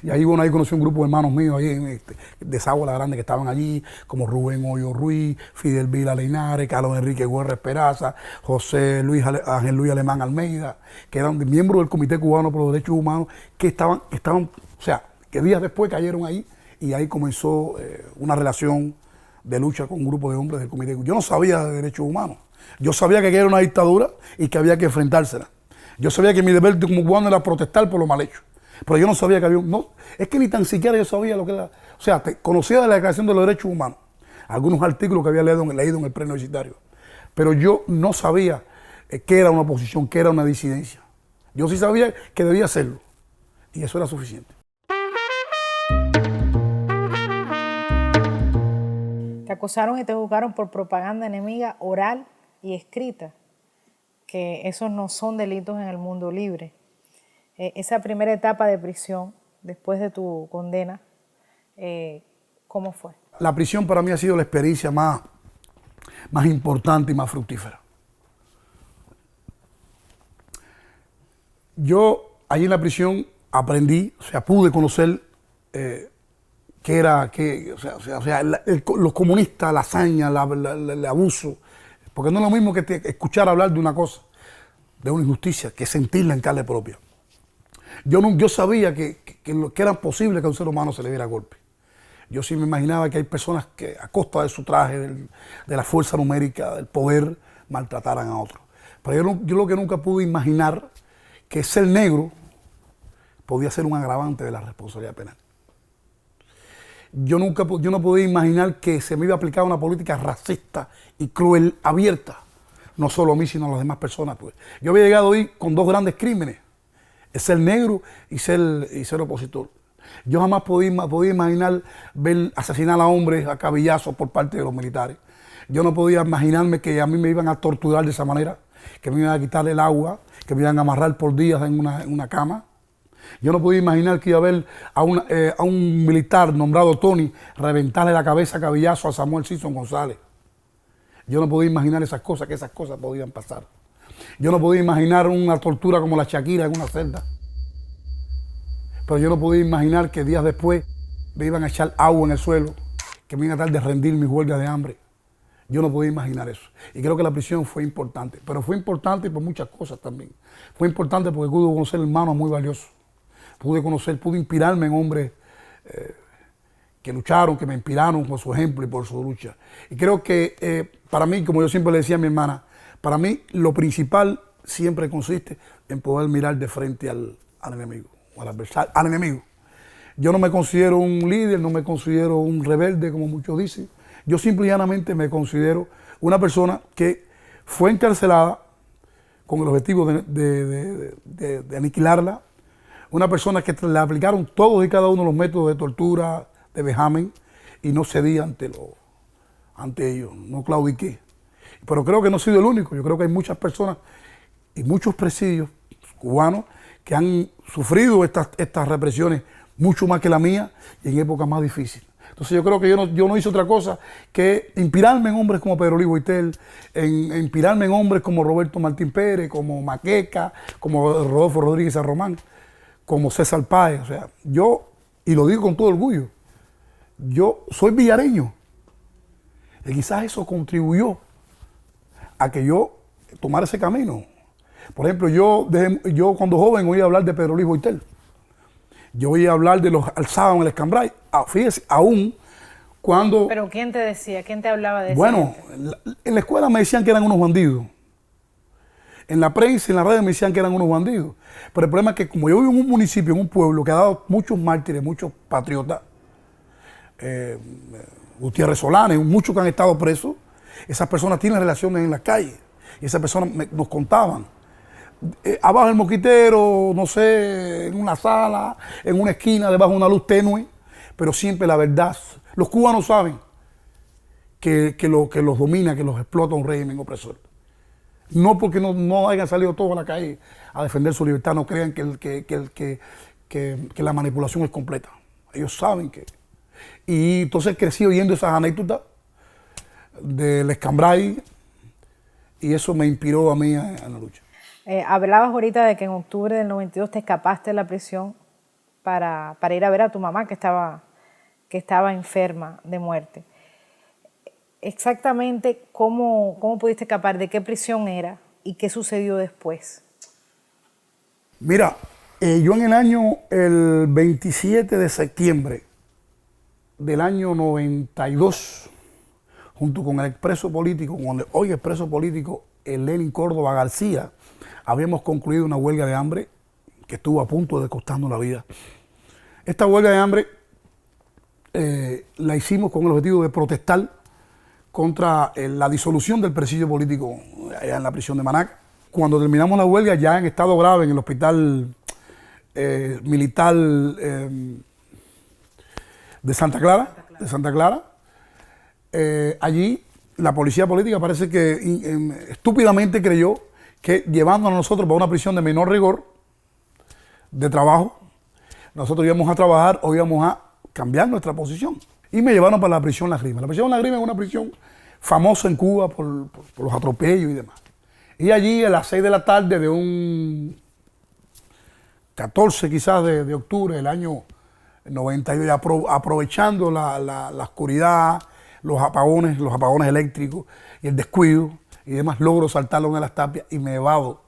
Y ahí, bueno, ahí conocí un grupo de hermanos míos ahí de Sagua la Grande que estaban allí, como Rubén Hoyo Ruiz, Fidel Vila Leinares, Carlos Enrique Guerra Esperaza, José Ángel Luis Alemán Almeida, que eran miembros del Comité Cubano por los Derechos Humanos, que estaban, o sea, que días después cayeron ahí y ahí comenzó una relación de lucha con un grupo de hombres del Comité Cubano. Yo no sabía de derechos humanos. Yo sabía que era una dictadura y que había que enfrentársela. Yo sabía que mi deber como cubano era protestar por lo mal hecho. Pero yo no sabía que había es que ni tan siquiera yo sabía lo que era. O sea, conocía de la Declaración de los Derechos Humanos, algunos artículos que había leído en el preuniversitario. Pero yo no sabía qué era una oposición, qué era una disidencia. Yo sí sabía que debía hacerlo. Y eso era suficiente. Te acusaron y te juzgaron por propaganda enemiga oral y escrita, que esos no son delitos en el mundo libre. Esa primera etapa de prisión, después de tu condena, ¿cómo fue? La prisión para mí ha sido la experiencia más importante y más fructífera. Yo allí en la prisión aprendí, o sea, pude conocer los comunistas, la hazaña, el abuso, porque no es lo mismo que escuchar hablar de una cosa, de una injusticia, que sentirla en carne propia. Yo sabía que era posible que a un ser humano se le diera golpe. Yo sí me imaginaba que hay personas que a costa de su traje, de la fuerza numérica, del poder, maltrataran a otros. Pero yo lo que nunca pude imaginar que ser negro podía ser un agravante de la responsabilidad penal. Yo no podía imaginar que se me iba a aplicar una política racista y cruel, abierta, no solo a mí, sino a las demás personas. Pues. Yo había llegado ahí con dos grandes crímenes, ser negro y ser opositor. Yo jamás podía imaginar ver asesinar a hombres a cabillazos por parte de los militares. Yo no podía imaginarme que a mí me iban a torturar de esa manera, que me iban a quitar el agua, que me iban a amarrar por días en una cama. Yo no podía imaginar que iba a ver a un militar nombrado Tony reventarle la cabeza a cabillazo a Samuel Simpson González. Yo no podía imaginar esas cosas, que esas cosas podían pasar. Yo no podía imaginar una tortura como la Shakira en una celda. Pero yo no podía imaginar que días después me iban a echar agua en el suelo, que me iban a tratar de rendir mis huelgas de hambre. Yo no podía imaginar eso. Y creo que la prisión fue importante. Pero fue importante por muchas cosas también. Fue importante porque pude conocer hermanos muy valiosos. Pude inspirarme en hombres que lucharon, que me inspiraron por su ejemplo y por su lucha. Y creo que para mí, como yo siempre le decía a mi hermana, para mí lo principal siempre consiste en poder mirar de frente al enemigo, al adversario, al enemigo. Yo no me considero un líder, no me considero un rebelde, como muchos dicen. Yo simple y llanamente me considero una persona que fue encarcelada con el objetivo de aniquilarla. Una persona que le aplicaron todos y cada uno de los métodos de tortura, de vejamen, y no cedí ante ellos, no claudiqué. Pero creo que no he sido el único. Yo creo que hay muchas personas y muchos presidios cubanos que han sufrido estas represiones mucho más que la mía y en épocas más difíciles. Entonces yo creo que yo no hice otra cosa que inspirarme en hombres como Pedro Luis Boitel, inspirarme en hombres como Roberto Martín Pérez, como Maqueca, como Rodolfo Rodríguez Arromán, como César Páez. O sea, y lo digo con todo orgullo, yo soy villareño. Y quizás eso contribuyó a que yo tomara ese camino. Por ejemplo, yo cuando joven oía hablar de Pedro Luis Boitel. Yo oía hablar de los alzados en el Escambray. Fíjese, aún cuando... ¿Pero quién te decía? ¿Quién te hablaba de eso? Bueno, en la escuela me decían que eran unos bandidos. En la prensa, en la radio me decían que eran unos bandidos. Pero el problema es que como yo vivo en un municipio, en un pueblo que ha dado muchos mártires, muchos patriotas, Gutiérrez Solanes, muchos que han estado presos, esas personas tienen relaciones en la calle. Y esas personas nos contaban. Abajo del Mosquitero, no sé, en una sala, en una esquina, debajo de una luz tenue, pero siempre la verdad. Los cubanos saben que los domina, que los explota un régimen opresor. No porque no hayan salido todos a la calle a defender su libertad, no crean que la manipulación es completa. Ellos saben que... Y entonces crecí oyendo esas anécdotas del Escambray y eso me inspiró a mí en la lucha. Hablabas ahorita de que en octubre del 92 te escapaste de la prisión para ir a ver a tu mamá que estaba enferma de muerte. Exactamente cómo pudiste escapar, de qué prisión era y qué sucedió después. Mira, yo el 27 de septiembre del año 92, junto con el expreso político, con el hoy expreso político, el Lenin Córdoba García, habíamos concluido una huelga de hambre que estuvo a punto de costarnos la vida. Esta huelga de hambre la hicimos con el objetivo de protestar contra la disolución del presidio político allá en la prisión de Manac. Cuando terminamos la huelga, ya en estado grave en el hospital militar de Santa Clara, allí la policía política parece que estúpidamente creyó que llevándonos a nosotros para una prisión de menor rigor de trabajo, nosotros íbamos a trabajar o íbamos a cambiar nuestra posición. Y me llevaron para la prisión La Grima. La prisión La Grima es una prisión famosa en Cuba por los atropellos y demás. Y allí a las 6 de la tarde de un 14 quizás de octubre del año 92, aprovechando la oscuridad, los apagones eléctricos y el descuido y demás, logro saltar una de las tapias y me evado.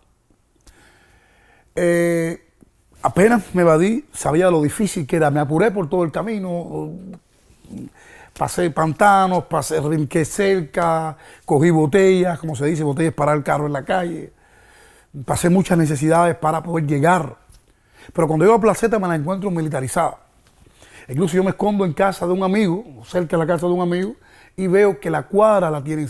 Apenas me evadí, sabía lo difícil que era, me apuré por todo el camino, pasé pantanos, pasé rinqué cerca, cogí botellas, como se dice, botellas para el carro en la calle, pasé muchas necesidades para poder llegar. Pero cuando llego a Placeta me la encuentro militarizada. Incluso yo me escondo en casa de un amigo, cerca de la casa de un amigo, y veo que la cuadra la tienen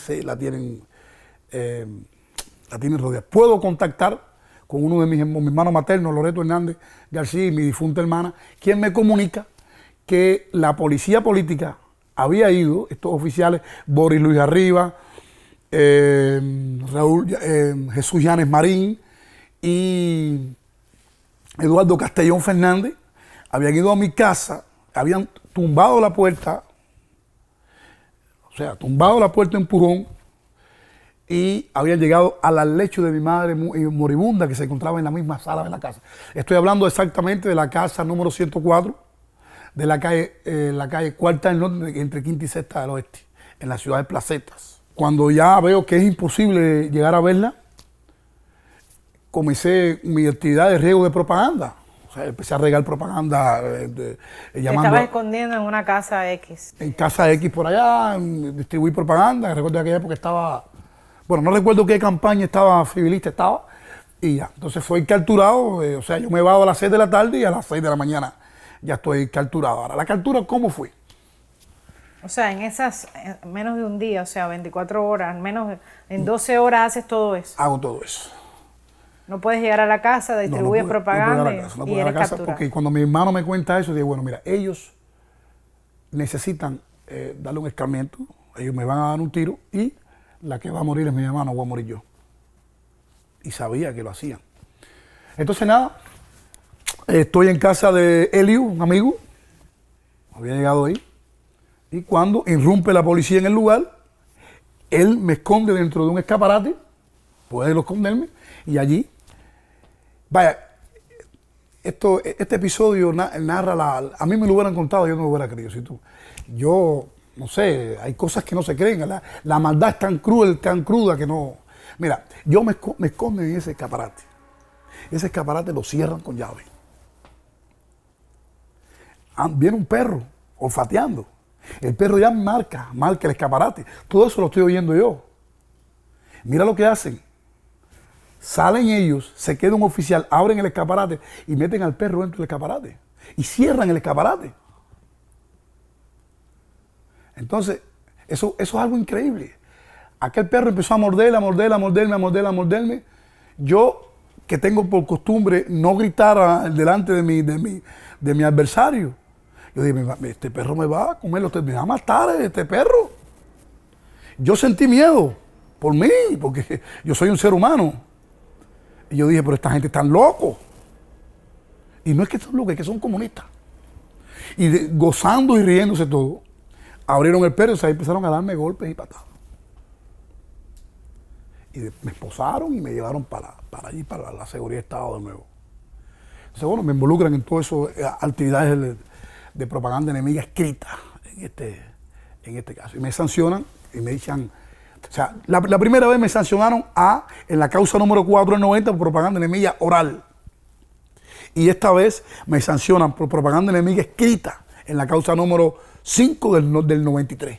rodeada. Puedo contactar con uno de mis hermanos maternos, Loreto Hernández García, y mi difunta hermana, quien me comunica que la policía política había ido, estos oficiales, Boris Luis Arriba, Jesús Llanes Marín y Eduardo Castellón Fernández, habían ido a mi casa, habían tumbado la puerta, empujón, y habían llegado al lecho de mi madre moribunda que se encontraba en la misma sala de la casa. Estoy hablando exactamente de la casa número 104, de la calle Cuarta del Norte, entre Quinta y Sexta del Oeste, en la ciudad de Placetas. Cuando ya veo que es imposible llegar a verla, comencé mi actividad de riego de propaganda. O sea, empecé a regar propaganda. Te estabas escondiendo en una casa X. En casa X por allá, distribuí propaganda. Recuerdo que aquella época estaba... Bueno, no recuerdo qué campaña civilista estaba. Y ya, entonces fui capturado. O sea, yo me evado a las 6 de la tarde y a las 6 de la mañana ya estoy capturado. Ahora, ¿la captura cómo fue? O sea, en menos de un día, o sea, 24 horas, en 12 horas haces todo eso. Hago todo eso. No puedes llegar a la casa, distribuyes propaganda y eres capturado. Porque cuando mi hermano me cuenta eso, digo, bueno, mira, ellos necesitan darle un escarmiento, ellos me van a dar un tiro y la que va a morir es mi hermano, voy a morir yo. Y sabía que lo hacían. Entonces nada, estoy en casa de Helio, un amigo, había llegado ahí, y cuando irrumpe la policía en el lugar, él me esconde dentro de un escaparate, puede esconderme, y allí, vaya, este episodio narra a mí me lo hubieran contado, yo no lo hubiera creído. Yo, no sé, hay cosas que no se creen, la maldad es tan cruel, tan cruda que no, Mira, yo me escondo en ese escaparate. Ese escaparate lo cierran con llave. Viene un perro olfateando. El perro ya marca el escaparate. Todo eso lo estoy oyendo yo. Mira lo que hacen. Salen ellos, se queda un oficial, abren el escaparate y meten al perro dentro del escaparate. Y cierran el escaparate. Entonces, eso es algo increíble. Aquel perro empezó a morderme. Yo, que tengo por costumbre no gritar delante de mi adversario. Yo dije, este perro me va a comer, me va a matar este perro. Yo sentí miedo por mí, porque yo soy un ser humano. Y yo dije, pero esta gente está loco. Y no es que son locos, es que son comunistas. Y gozando y riéndose todo, abrieron el perro y empezaron a darme golpes y patadas. Y me esposaron y me llevaron para allí, para la seguridad de Estado de nuevo. Entonces, bueno, me involucran en todas esas actividades de propaganda enemiga escrita en este caso. Y me sancionan y me echan. O sea, la primera vez me sancionaron en la causa número 4 del 90 por propaganda enemiga oral. Y esta vez me sancionan por propaganda enemiga escrita en la causa número 5 del 93.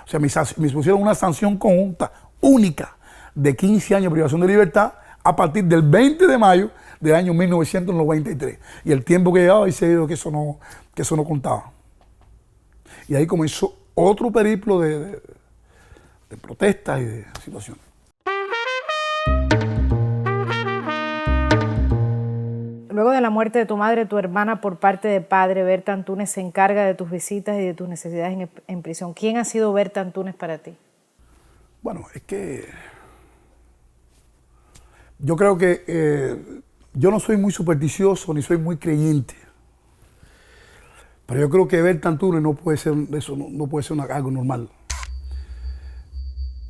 O sea, me pusieron una sanción conjunta única de 15 años de privación de libertad a partir del 20 de mayo del año 1993. Y el tiempo que llevaba, hice que eso no contaba. Y ahí comenzó otro periplo de protestas y de situaciones. Luego de la muerte de tu madre, tu hermana por parte de padre, Berta Antúnez, se encarga de tus visitas y de tus necesidades en prisión. ¿Quién ha sido Berta Antúnez para ti? Bueno, es que yo creo que yo no soy muy supersticioso ni soy muy creyente. Pero yo creo que Berta Antúnez no puede ser eso, no puede ser algo normal.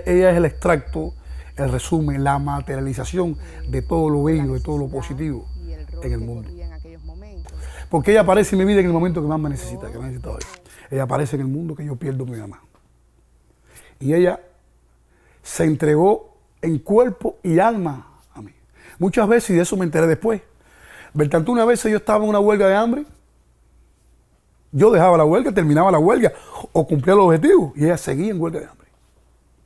Ella es el extracto, el resumen, la materialización de todo lo bello, de todo lo positivo en el mundo. Porque ella aparece en mi vida en el momento que más me necesita, que me necesita hoy. Ella aparece en el mundo que yo pierdo a mi mamá. Y ella se entregó en cuerpo y alma a mí. Muchas veces, y de eso me enteré después. Berta Antúnez, a veces yo estaba en una huelga de hambre. Yo dejaba la huelga, terminaba la huelga o cumplía los objetivos y ella seguía en huelga de hambre.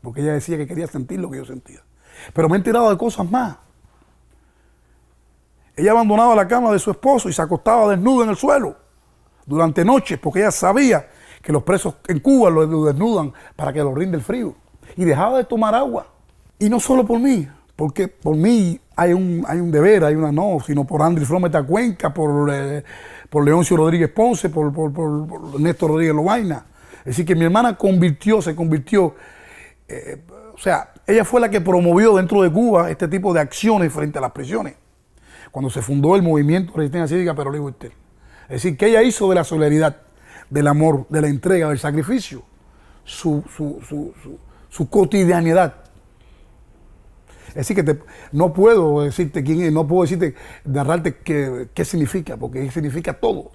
Porque ella decía que quería sentir lo que yo sentía. Pero me he enterado de cosas más. Ella abandonaba la cama de su esposo y se acostaba desnuda en el suelo durante noches porque ella sabía que los presos en Cuba lo desnudan para que lo rinde el frío. Y dejaba de tomar agua. Y no solo por mí, porque por mí hay un deber, hay una no, sino por Andrés Flometa Cuenca, por Leoncio Rodríguez Ponce, por Néstor Rodríguez Lobaina. Es decir, que mi hermana se convirtió, o sea, ella fue la que promovió dentro de Cuba este tipo de acciones frente a las prisiones, cuando se fundó el movimiento de resistencia cívica Perolí Boitel. Es decir, que ella hizo de la solidaridad, del amor, de la entrega, del sacrificio, su cotidianidad. Es decir, que no puedo decirte quién es, no puedo decirte, narrarte qué significa, porque significa todo.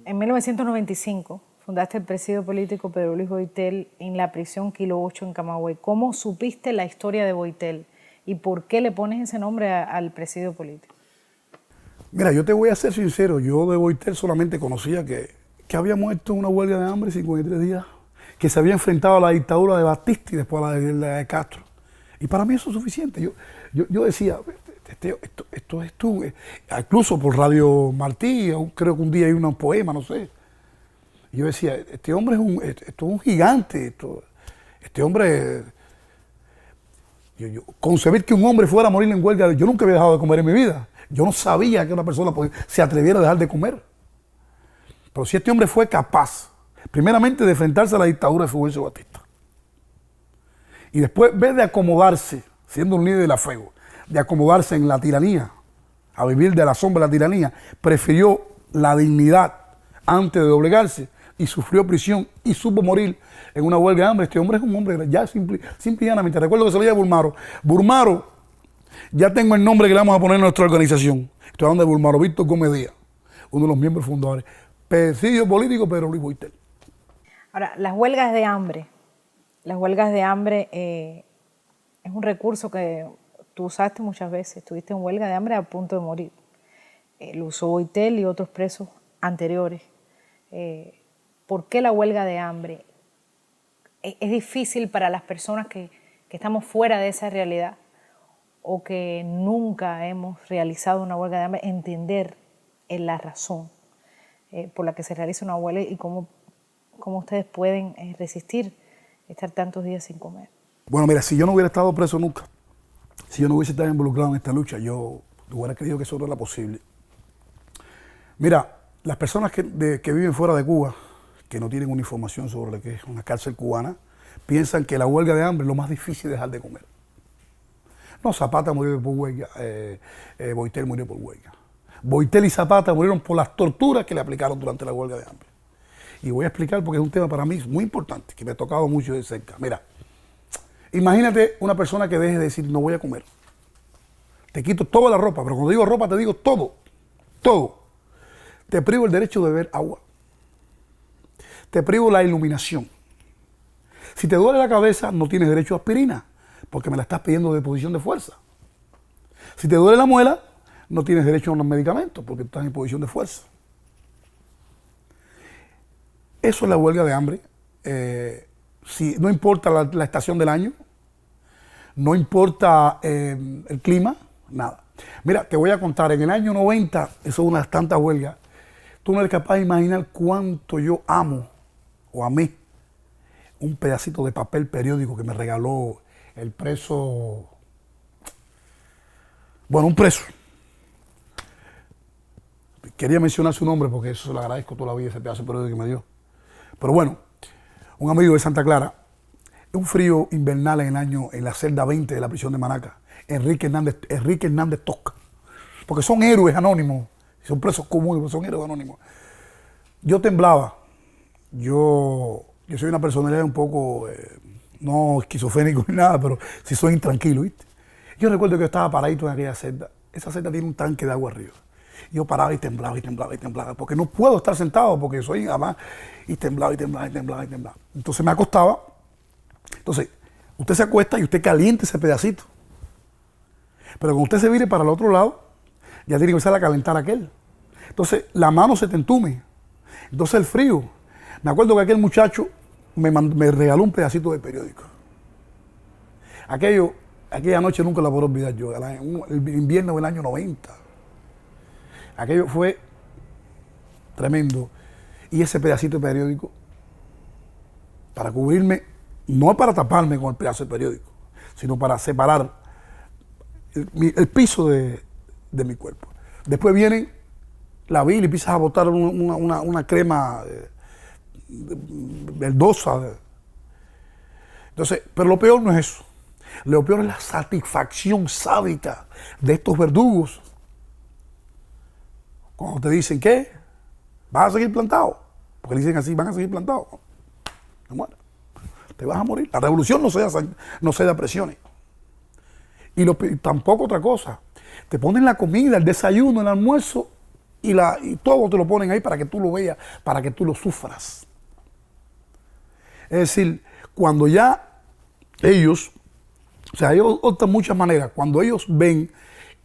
En 1995 fundaste el presidio político Pedro Luis Boitel en la prisión Kilo 8 en Camagüey. ¿Cómo supiste la historia de Boitel y por qué le pones ese nombre al presidio político? Mira, yo te voy a ser sincero, yo de Boitel solamente conocía que había muerto en una huelga de hambre 53 días, que se había enfrentado a la dictadura de Batista y después a la de Castro. Y para mí eso es suficiente. Yo decía, esto es tú. Incluso por Radio Martí, creo que un día hay un poema, no sé. Y yo decía, este hombre esto es un gigante. Este hombre... concebir que un hombre fuera a morir en huelga, yo nunca había dejado de comer en mi vida. Yo no sabía que una persona se atreviera a dejar de comer. Pero si este hombre fue capaz, primeramente, de enfrentarse a la dictadura de Fulgencio Batista, y después, en vez de acomodarse, siendo un líder de la FEGO, de acomodarse en la tiranía, a vivir de la sombra de la tiranía, prefirió la dignidad antes de doblegarse y sufrió prisión y supo morir en una huelga de hambre. Este hombre es un hombre ya simple y llanamente. Recuerdo que se leía Burmaro. Burmaro, ya tengo el nombre que le vamos a poner a nuestra organización. Estoy hablando de Burmaro Víctor Gómez Díaz, uno de los miembros fundadores. Presidio político Pedro Luis Boitel. Ahora, las huelgas de hambre. Las huelgas de hambre es un recurso que tú usaste muchas veces. Estuviste en huelga de hambre a punto de morir. Lo usó Boitel y otros presos anteriores. ¿Por qué la huelga de hambre? ¿Es difícil para las personas que estamos fuera de esa realidad o que nunca hemos realizado una huelga de hambre entender la razón por la que se realiza una huelga y cómo ustedes pueden resistir estar tantos días sin comer? Bueno, mira, si yo no hubiera estado preso nunca, si yo no hubiese estado involucrado en esta lucha, yo hubiera creído que eso no era posible. Mira, las personas que viven fuera de Cuba, que no tienen una información sobre lo que es una cárcel cubana, piensan que la huelga de hambre es lo más difícil de dejar de comer. No, Zapata murió por huelga, Boitel murió por huelga. Boitel y Zapata murieron por las torturas que le aplicaron durante la huelga de hambre. Y voy a explicar porque es un tema para mí muy importante, que me ha tocado mucho de cerca. Mira, imagínate una persona que deje de decir no voy a comer. Te quito toda la ropa, pero cuando digo ropa te digo todo, todo. Te privo el derecho de beber agua. Te privo la iluminación. Si te duele la cabeza, no tienes derecho a aspirina, porque me la estás pidiendo de posición de fuerza. Si te duele la muela, no tienes derecho a unos medicamentos, porque estás en posición de fuerza. Eso es la huelga de hambre. No importa la estación del año, no importa el clima, nada. Mira, te voy a contar, en el año 90, eso es una de las tantas huelgas, tú no eres capaz de imaginar cuánto yo amo o amé un pedacito de papel periódico que me regaló el preso, bueno, un preso. Quería mencionar su nombre porque eso se lo agradezco toda la vida, ese pedazo de periódico que me dio. Pero bueno, un amigo de Santa Clara, un frío invernal en la celda 20 de la prisión de Manaca, Enrique Hernández Tosca, porque son héroes anónimos, son presos comunes, pero son héroes anónimos. Yo temblaba, yo soy una personalidad un poco, no esquizofrénico ni nada, pero sí soy intranquilo, ¿viste? Yo recuerdo que yo estaba paradito en aquella celda, esa celda tiene un tanque de agua arriba. Yo paraba y temblaba y temblaba y temblaba, porque no puedo estar sentado, porque soy además, y temblaba y temblaba y temblaba y temblaba. Entonces me acostaba, entonces usted se acuesta y usted calienta ese pedacito. Pero cuando usted se vire para el otro lado, ya tiene que empezar a calentar aquel. Entonces la mano se te entume. Entonces el frío. Me acuerdo que aquel muchacho me regaló un pedacito de periódico. Aquella noche nunca la podré olvidar yo, el invierno del año 90. Aquello fue tremendo. Y ese pedacito de periódico, para cubrirme, no para taparme con el pedazo de periódico, sino para separar el piso de mi cuerpo. Después viene la bilis y empiezas a botar una crema verdosa. Entonces, pero lo peor no es eso. Lo peor es la satisfacción sádica de estos verdugos. Cuando te dicen, ¿qué? ¿Vas a seguir plantado? Porque le dicen así, van a seguir plantados. No mueras. Te vas a morir. La revolución no se da presiones. Y tampoco otra cosa. Te ponen la comida, el desayuno, el almuerzo y todo te lo ponen ahí para que tú lo veas, para que tú lo sufras. Es decir, cuando ya ellos optan muchas maneras. Cuando ellos ven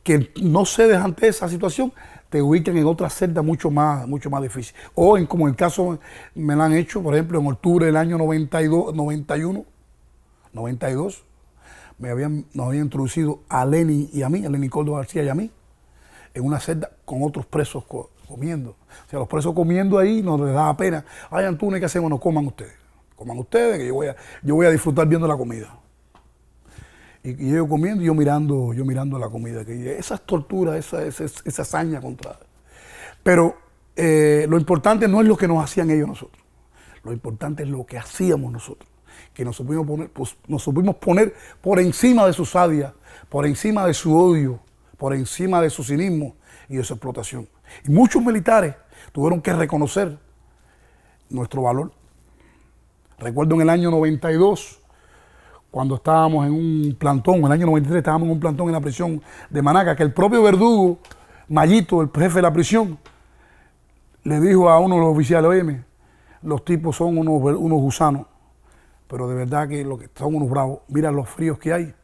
que no cedes ante esa situación, te ubican en otra celda mucho más difícil. O como en el caso me lo han hecho, por ejemplo, en octubre del año 92, nos habían introducido a Lenny y a mí, a Lenny Córdoba García y a mí, en una celda con otros presos comiendo. O sea, los presos comiendo ahí nos les daba pena. Ay, Antunes, ¿qué hacemos? No coman ustedes. Coman ustedes, que yo voy a disfrutar viendo la comida. Y ellos comiendo y yo mirando la comida. Que esas torturas, esa hazaña contra. Pero lo importante no es lo que nos hacían ellos nosotros. Lo importante es lo que hacíamos nosotros. Que nos supimos poner por encima de su sadia, por encima de su odio, por encima de su cinismo y de su explotación. Y muchos militares tuvieron que reconocer nuestro valor. Recuerdo en el año 92, cuando estábamos en un plantón, en el año 93 estábamos en un plantón en la prisión de Manaca, que el propio verdugo, Mayito, el jefe de la prisión, le dijo a uno de los oficiales, óyeme, los tipos son unos gusanos, pero de verdad que, lo que son unos bravos. Mira los fríos que hay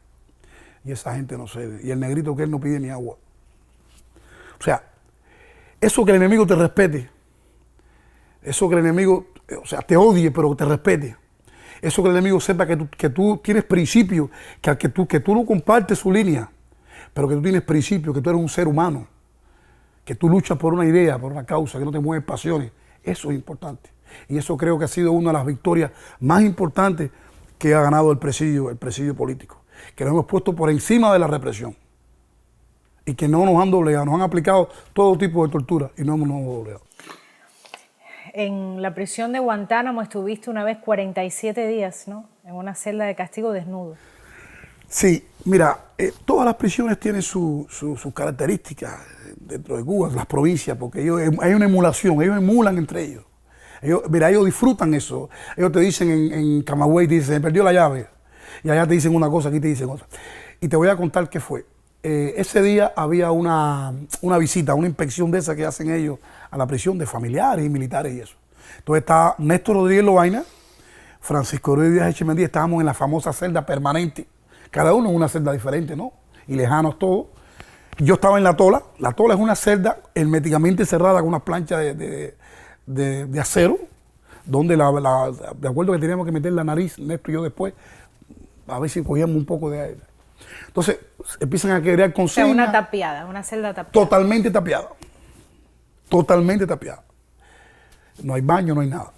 y esa gente no cede. Y el negrito que él no pide ni agua. O sea, eso que el enemigo te respete, eso que el enemigo, o sea, te odie, pero te respete. Eso que el enemigo sepa que tú tienes principios, que tú no compartes su línea, pero que tú tienes principios, que tú eres un ser humano, que tú luchas por una idea, por una causa, que no te mueves pasiones. Eso es importante. Y eso creo que ha sido una de las victorias más importantes que ha ganado el presidio político. Que nos hemos puesto por encima de la represión. Y que no nos han doblegado, nos han aplicado todo tipo de tortura y no nos hemos doblegado. En la prisión de Guantánamo estuviste una vez 47 días, ¿no? En una celda de castigo desnudo. Sí, mira, todas las prisiones tienen sus características dentro de Cuba, las provincias, porque hay una emulación, ellos emulan entre ellos. Ellos disfrutan eso. Ellos te dicen en Camagüey, te dicen, se perdió la llave. Y allá te dicen una cosa, aquí te dicen otra. Y te voy a contar qué fue. Ese día había una visita, una inspección de esa que hacen ellos a la prisión de familiares y militares y eso. Entonces está Néstor Rodríguez Lovaina, Francisco Ruiz Díaz Echemendía, estábamos en la famosa celda permanente, cada uno en una celda diferente, ¿no? Y lejanos todos. Yo estaba en la tola. La tola es una celda herméticamente cerrada con unas planchas de acero, donde de acuerdo que teníamos que meter la nariz, Néstor y yo después, a ver si cogíamos un poco de aire. Entonces empiezan a crear consignas. O sea, una tapiada, una celda tapiada. Totalmente tapiada. Totalmente tapiada. No hay baño, no hay nada.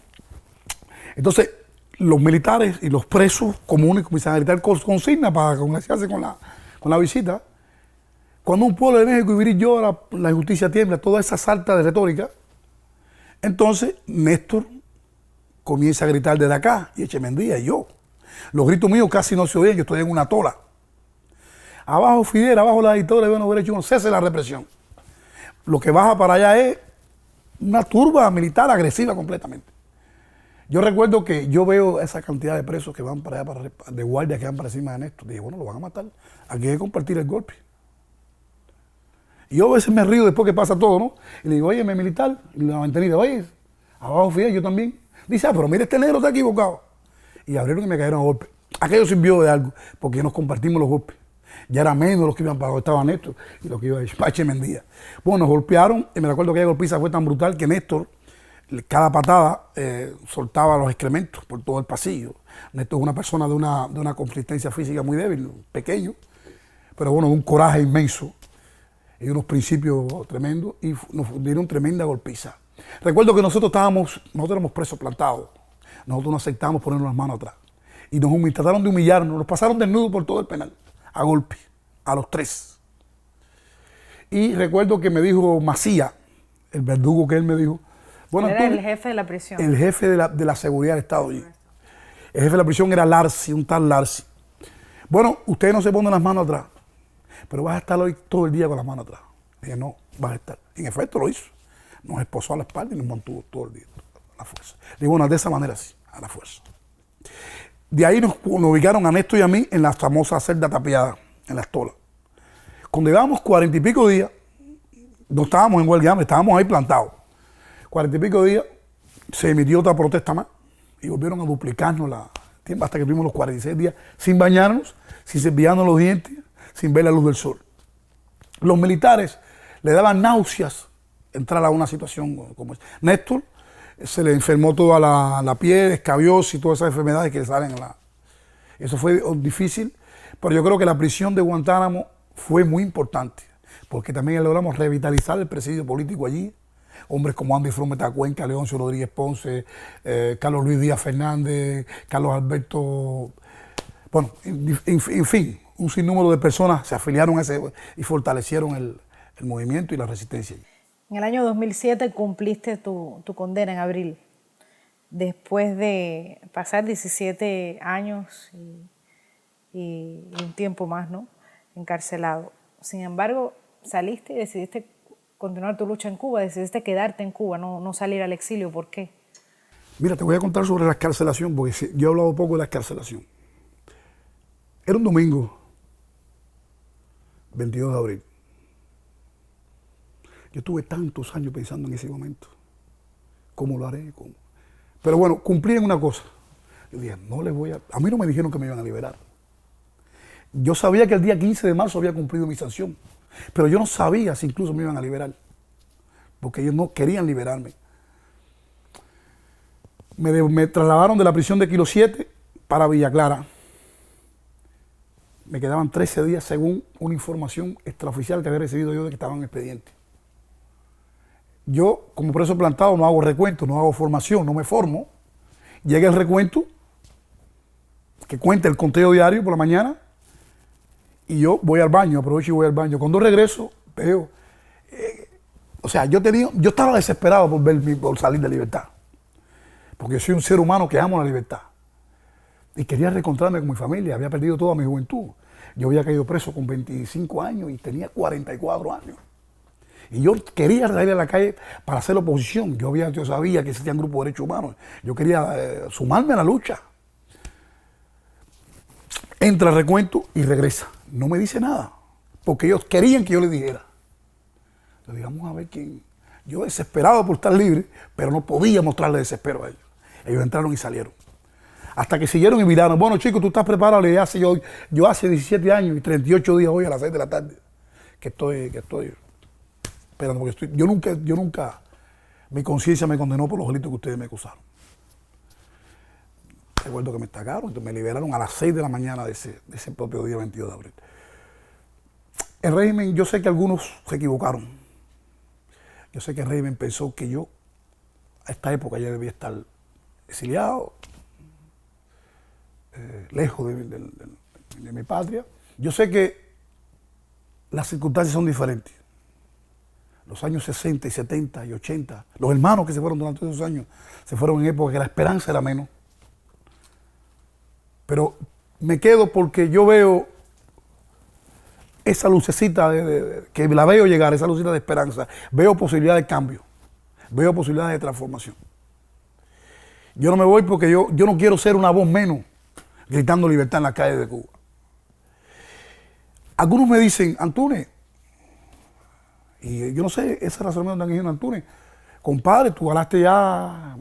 Entonces, los militares y los presos comunes comienzan a gritar consignas para congregarse con la visita. Cuando un pueblo de México y llora, la injusticia tiembla, toda esa salta de retórica. Entonces, Néstor comienza a gritar desde acá, y Echemendía y yo. Los gritos míos casi no se oyen, yo estoy en una tola. Abajo Fidel, abajo la dictadura, deben haber hecho un cese de la represión. Lo que baja para allá es una turba militar agresiva completamente. Yo recuerdo que yo veo esa cantidad de presos que van para allá, de guardias que van para encima de Néstor. Dije, bueno, lo van a matar. Aquí hay que compartir el golpe. Y yo a veces me río después que pasa todo, ¿no? Y le digo, oye, militar, y la mantenida, oye, abajo Fidel, yo también. Dice, pero mira, este negro está equivocado. Y abrieron y me cayeron a golpes. Aquello sirvió de algo, porque nos compartimos los golpes. Ya era menos los que iban para donde estaba Néstor y los que iba para Echemendía. Bueno, nos golpearon y me recuerdo que aquella golpiza fue tan brutal que Néstor, cada patada, soltaba los excrementos por todo el pasillo. Néstor es una persona de una consistencia física muy débil, pequeño, pero bueno, de un coraje inmenso y unos principios tremendos, y nos dieron tremenda golpiza. Recuerdo que nosotros éramos presos plantados. Nosotros no aceptamos ponernos las manos atrás. Y trataron de humillarnos, nos pasaron desnudos por todo el penal, a golpe, a los tres. Y recuerdo que me dijo Macía, el verdugo que él me dijo. Bueno, era el jefe de la prisión. El jefe de la seguridad del Estado allí. El jefe de la prisión era Larsi, un tal Larsi. Bueno, ustedes no se ponen las manos atrás, pero vas a estar hoy todo el día con las manos atrás. Dije, no, vas a estar. En efecto lo hizo. Nos esposó a la espalda y nos mantuvo todo el día, a la fuerza. Digo, bueno, de esa manera sí, a la fuerza. De ahí nos ubicaron a Néstor y a mí en la famosa celda tapiada, en la estola. Cuando llevábamos 40 y pico días, no estábamos en huelga, estábamos ahí plantados. 40 y pico días, se emitió otra protesta más y volvieron a duplicarnos hasta que tuvimos los 46 días sin bañarnos, sin cepillarnos los dientes, sin ver la luz del sol. Los militares le daban náuseas entrar a una situación como esta. Néstor se le enfermó toda la piel, escabiosis y todas esas enfermedades que le salen Eso fue difícil, pero yo creo que la prisión de Guantánamo fue muy importante, porque también logramos revitalizar el presidio político allí. Hombres como Andy Frumeta Cuenca, Leoncio Rodríguez Ponce, Carlos Luis Díaz Fernández, Carlos Alberto, bueno, en fin, un sinnúmero de personas se afiliaron a ese y fortalecieron el movimiento y la resistencia. En el año 2007 cumpliste tu condena en abril, después de pasar 17 años y un tiempo más, ¿no?, encarcelado. Sin embargo, saliste y decidiste continuar tu lucha en Cuba, decidiste quedarte en Cuba, no salir al exilio. ¿Por qué? Mira, te voy a contar sobre la excarcelación, porque yo he hablado poco de la excarcelación. Era un domingo, 22 de abril. Yo tuve tantos años pensando en ese momento. ¿Cómo lo haré? Pero bueno, cumplí en una cosa. Yo dije, a mí no me dijeron que me iban a liberar. Yo sabía que el día 15 de marzo había cumplido mi sanción, pero yo no sabía si incluso me iban a liberar, porque ellos no querían liberarme. Me trasladaron de la prisión de Kilo 7 para Villa Clara. Me quedaban 13 días según una información extraoficial que había recibido yo de que estaba en expediente. Yo, como preso plantado, no hago recuento, no hago formación, no me formo. Llega el recuento, que cuenta el conteo diario por la mañana, y yo voy al baño, aprovecho y voy al baño. Cuando regreso, veo... yo estaba desesperado por salir de libertad. Porque yo soy un ser humano que amo la libertad. Y quería reencontrarme con mi familia. Había perdido toda mi juventud. Yo había caído preso con 25 años y tenía 44 años. Y yo quería salir a la calle para hacer la oposición. Yo sabía que existían grupos de derechos humanos. Yo quería sumarme a la lucha. Entra el recuento y regresa. No me dice nada, porque ellos querían que yo les dijera. Entonces, vamos a ver quién. Yo desesperado por estar libre, pero no podía mostrarle desespero a ellos. Ellos entraron y salieron. Hasta que siguieron y miraron. Bueno, chicos, tú estás preparado. Yo hace 17 años y 38 días hoy a las 6 de la tarde que estoy esperando, porque yo nunca, mi conciencia me condenó por los delitos que ustedes me acusaron. Recuerdo que me estacaron, entonces me liberaron a las 6 de la mañana de ese propio día 22 de abril. El régimen, yo sé que algunos se equivocaron. Yo sé que el régimen pensó que yo, a esta época, ya debía estar exiliado, lejos de mi patria. Yo sé que las circunstancias son diferentes. Los años 60 y 70 y 80, los hermanos que se fueron durante esos años, se fueron en época que la esperanza era menos. Pero me quedo porque yo veo esa lucecita que la veo llegar, esa lucecita de esperanza. Veo posibilidades de cambio, veo posibilidades de transformación. Yo no me voy porque yo no quiero ser una voz menos gritando libertad en las calles de Cuba. Algunos me dicen, Antúnez, y yo no sé, ese razonamiento tan ingenuo, Antúnez, compadre, tú hablaste ya,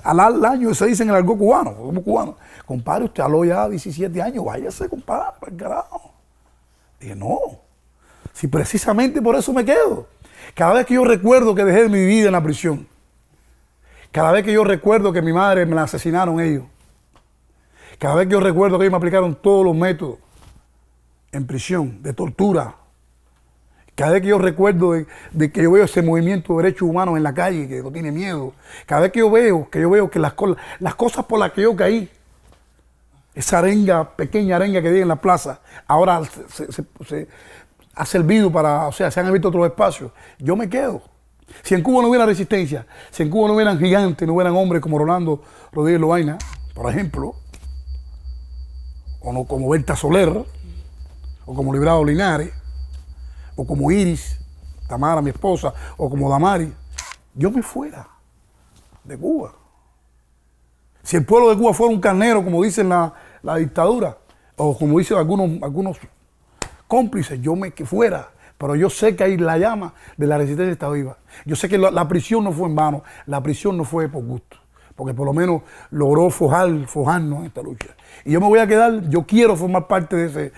al año, se dice en el argot cubano, como cubano, compadre, usted habló ya 17 años, váyase, compadre, para el carajo. Dije, no, si precisamente por eso me quedo. Cada vez que yo recuerdo que dejé mi vida en la prisión, cada vez que yo recuerdo que mi madre me la asesinaron ellos, cada vez que yo recuerdo que ellos me aplicaron todos los métodos en prisión, de tortura, cada vez que yo recuerdo de que yo veo ese movimiento de derechos humanos en la calle, que no tiene miedo, cada vez que yo veo que las cosas por las que yo caí, esa pequeña arenga que hay en la plaza, ahora se ha servido se han abierto otros espacios, yo me quedo. Si en Cuba no hubiera resistencia, si en Cuba no hubieran gigantes, no hubieran hombres como Rolando Rodríguez Loaina, por ejemplo, o no como Berta Soler, o como Librado Linares, o como Iris, Tamara, mi esposa, o como Damari, yo me fuera de Cuba. Si el pueblo de Cuba fuera un carnero, como dicen la dictadura, o como dicen algunos cómplices, yo me fuera. Pero yo sé que ahí la llama de la resistencia está viva. Yo sé que la prisión no fue en vano, la prisión no fue por gusto, porque por lo menos logró forjarnos en esta lucha. Y yo me voy a quedar, yo quiero formar parte de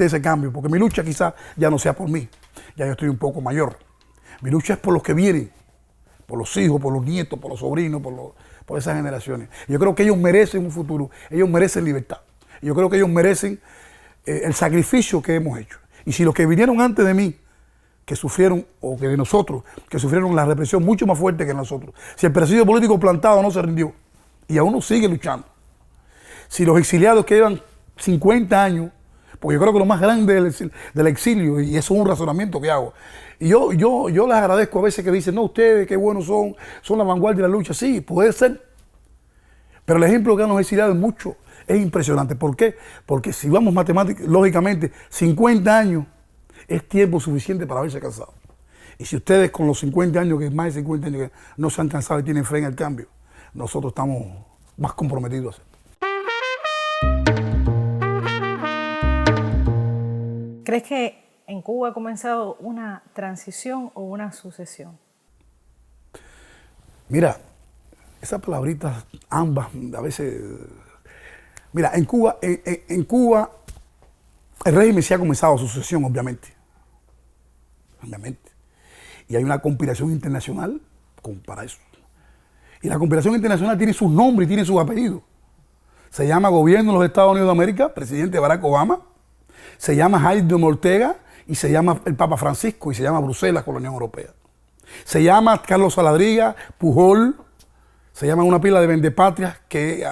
ese cambio, porque mi lucha quizás ya no sea por mí, ya yo estoy un poco mayor. Mi lucha es por los que vienen, por los hijos, por los nietos, por los sobrinos, por esas generaciones. Yo creo que ellos merecen un futuro, ellos merecen libertad. Yo creo que ellos merecen el sacrificio que hemos hecho. Y si los que vinieron antes de mí, que sufrieron, o que de nosotros, que sufrieron la represión mucho más fuerte que nosotros, si el presidio político plantado no se rindió y aún no sigue luchando, si los exiliados que llevan 50 años, porque yo creo que lo más grande del exilio, y eso es un razonamiento que hago, y yo les agradezco a veces que dicen, no, ustedes qué buenos son la vanguardia de la lucha. Sí, puede ser, pero el ejemplo que dan los exiliados es impresionante. ¿Por qué? Porque si vamos matemáticamente, lógicamente, 50 años es tiempo suficiente para haberse cansado. Y si ustedes con los 50 años, que más de 50 años que no se han cansado y tienen fe en el cambio, nosotros estamos más comprometidos a hacerlo. ¿Crees que en Cuba ha comenzado una transición o una sucesión? Mira, Esas palabritas, ambas, a veces... Mira, en Cuba, en Cuba, el régimen se ha comenzado su sucesión, obviamente. Obviamente. Y hay una conspiración internacional para eso. Y la conspiración internacional tiene sus nombres y tiene sus apellidos. Se llama Gobierno de los Estados Unidos de América, presidente Barack Obama. Se llama Jaime Ortega y se llama el Papa Francisco y se llama Bruselas con la Unión Europea. Se llama Carlos Saladriga, Pujol, se llaman una pila de vendepatrias que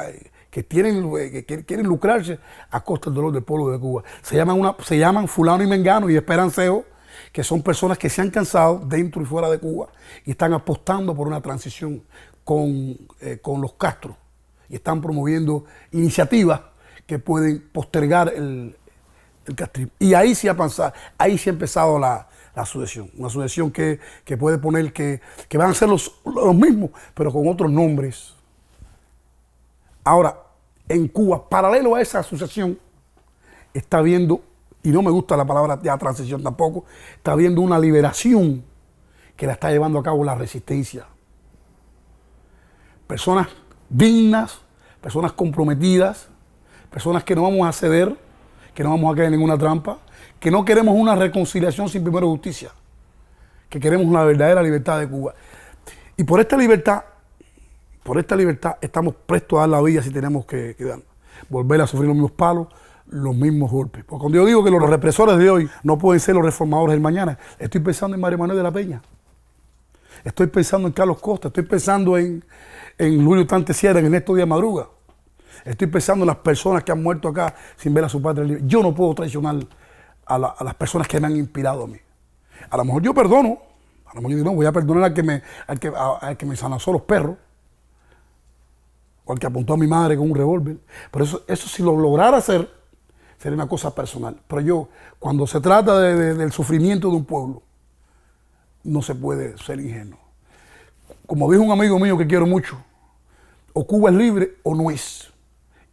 quieren lucrarse a costa del dolor del pueblo de Cuba. Se llaman Fulano y Mengano y Esperanceo, que son personas que se han cansado dentro y fuera de Cuba y están apostando por una transición con los Castro y están promoviendo iniciativas que pueden postergar el castrismo. Y ahí sí ha empezado la sucesión, una sucesión que puede poner que van a ser los mismos, pero con otros nombres. Ahora, en Cuba, paralelo a esa sucesión, está habiendo, y no me gusta la palabra ya transición tampoco, está habiendo una liberación que la está llevando a cabo la resistencia. Personas dignas, personas comprometidas, personas que no vamos a ceder, que no vamos a caer en ninguna trampa, que no queremos una reconciliación sin primero justicia, que queremos la verdadera libertad de Cuba. Y por esta libertad estamos prestos a dar la vida si tenemos que volver a sufrir los mismos palos, los mismos golpes. Porque cuando yo digo que los represores de hoy no pueden ser los reformadores del mañana, estoy pensando en María Manuel de la Peña, estoy pensando en Carlos Costa, estoy pensando en Julio Tante Sierra, en Ernesto Díaz Madruga, estoy pensando en las personas que han muerto acá sin ver a su patria libre. Yo no puedo traicionar a las personas que me han inspirado a mí. A lo mejor yo perdono, a lo mejor yo digo, no, voy a perdonar al que me sanazó los perros, o al que apuntó a mi madre con un revólver. Pero eso si lo lograra hacer, sería una cosa personal. Pero yo, cuando se trata del sufrimiento de un pueblo, no se puede ser ingenuo. Como dijo un amigo mío que quiero mucho, o Cuba es libre o no es.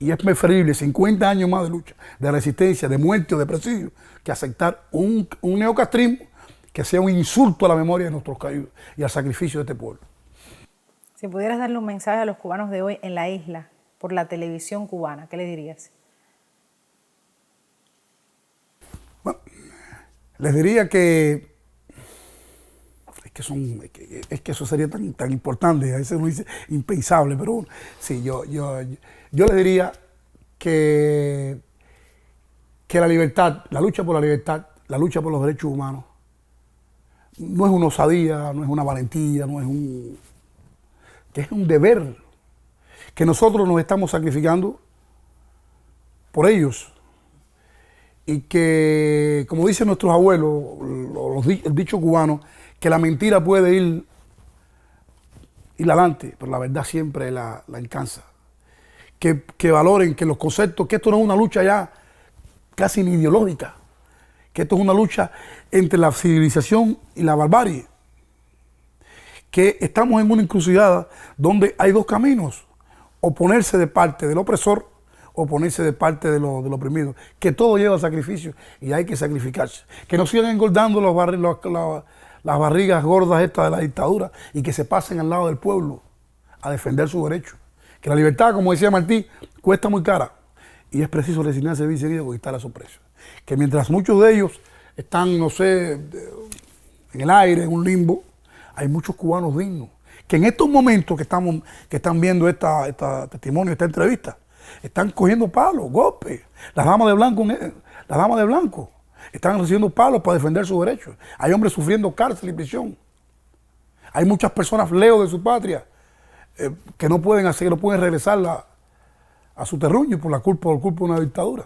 Y es preferible 50 años más de lucha, de resistencia, de muerte o de presidio, que aceptar un neocastrismo que sea un insulto a la memoria de nuestros caídos y al sacrificio de este pueblo. Si pudieras darle un mensaje a los cubanos de hoy en la isla por la televisión cubana, ¿qué le dirías? Bueno, les diría que eso sería tan importante, a veces uno dice impensable, pero bueno, sí, yo les diría que la libertad, la lucha por la libertad, la lucha por los derechos humanos, no es una osadía, no es una valentía, que es un deber, que nosotros nos estamos sacrificando por ellos. Y que, como dicen nuestros abuelos, el dicho cubano, que la mentira puede ir adelante, pero la verdad siempre la alcanza. Que valoren que los conceptos, que esto no es una lucha ya casi ni ideológica, que esto es una lucha entre la civilización y la barbarie, que estamos en una encrucijada donde hay dos caminos, o ponerse de parte del opresor o ponerse de parte del oprimido, que todo lleva a sacrificio y hay que sacrificarse, que no sigan engordando las barrigas gordas estas de la dictadura y que se pasen al lado del pueblo a defender sus derechos, que la libertad, como decía Martí, cuesta muy cara y es preciso resignarse bien seguido y quitar a su precio, que mientras muchos de ellos están, no sé, en el aire, en un limbo, hay muchos cubanos dignos, que en estos momentos que están viendo este testimonio, esta entrevista, están cogiendo palos, golpes. Las damas de blanco están recibiendo palos para defender sus derechos. Hay hombres sufriendo cárcel y prisión. Hay muchas personas lejos de su patria que no pueden regresar a su terruño por culpa de una dictadura.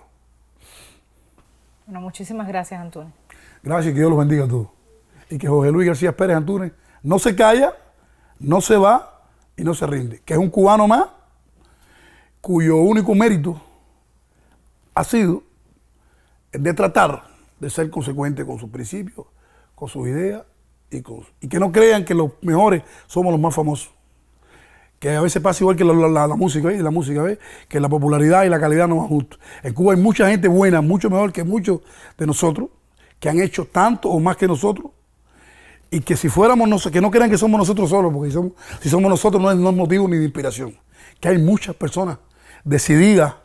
Bueno, muchísimas gracias, Antúnez. Gracias y que Dios los bendiga a todos. Y que José Luis García Pérez Antúnez no se calla, no se va y no se rinde. Que es un cubano más cuyo único mérito ha sido el de tratar de ser consecuente con sus principios, con sus ideas y que no crean que los mejores somos los más famosos. Que a veces pasa igual que la música, ¿ves? La música, ¿ves? Que la popularidad y la calidad no van juntos. En Cuba hay mucha gente buena, mucho mejor que muchos de nosotros, que han hecho tanto o más que nosotros Y que si fuéramos, que no crean que somos nosotros solos, porque si somos nosotros no es motivo ni de inspiración. Que hay muchas personas decididas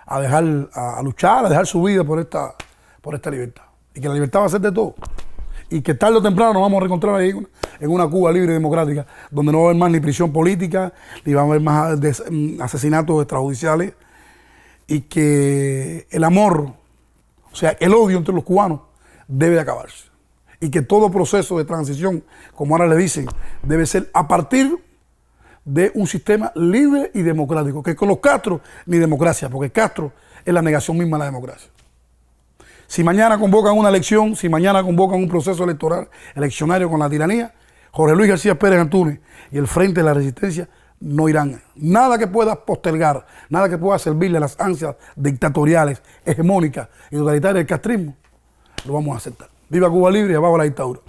a luchar, a dejar su vida por esta libertad. Y que la libertad va a ser de todos. Y que tarde o temprano nos vamos a reencontrar ahí en una Cuba libre y democrática, donde no va a haber más ni prisión política, ni va a haber más asesinatos extrajudiciales, y que el amor, o sea, el odio entre los cubanos debe de acabarse. Y que todo proceso de transición, como ahora le dicen, debe ser a partir de un sistema libre y democrático, que con los Castro ni democracia, porque Castro es la negación misma de la democracia. Si mañana convocan una elección, si mañana convocan un proceso electoral, eleccionario con la tiranía, Jorge Luis García Pérez Antúnez y el Frente de la Resistencia no irán. Nada que pueda postergar, nada que pueda servirle a las ansias dictatoriales, hegemónicas y totalitarias del castrismo, lo vamos a aceptar. Viva Cuba libre y abajo la dictadura.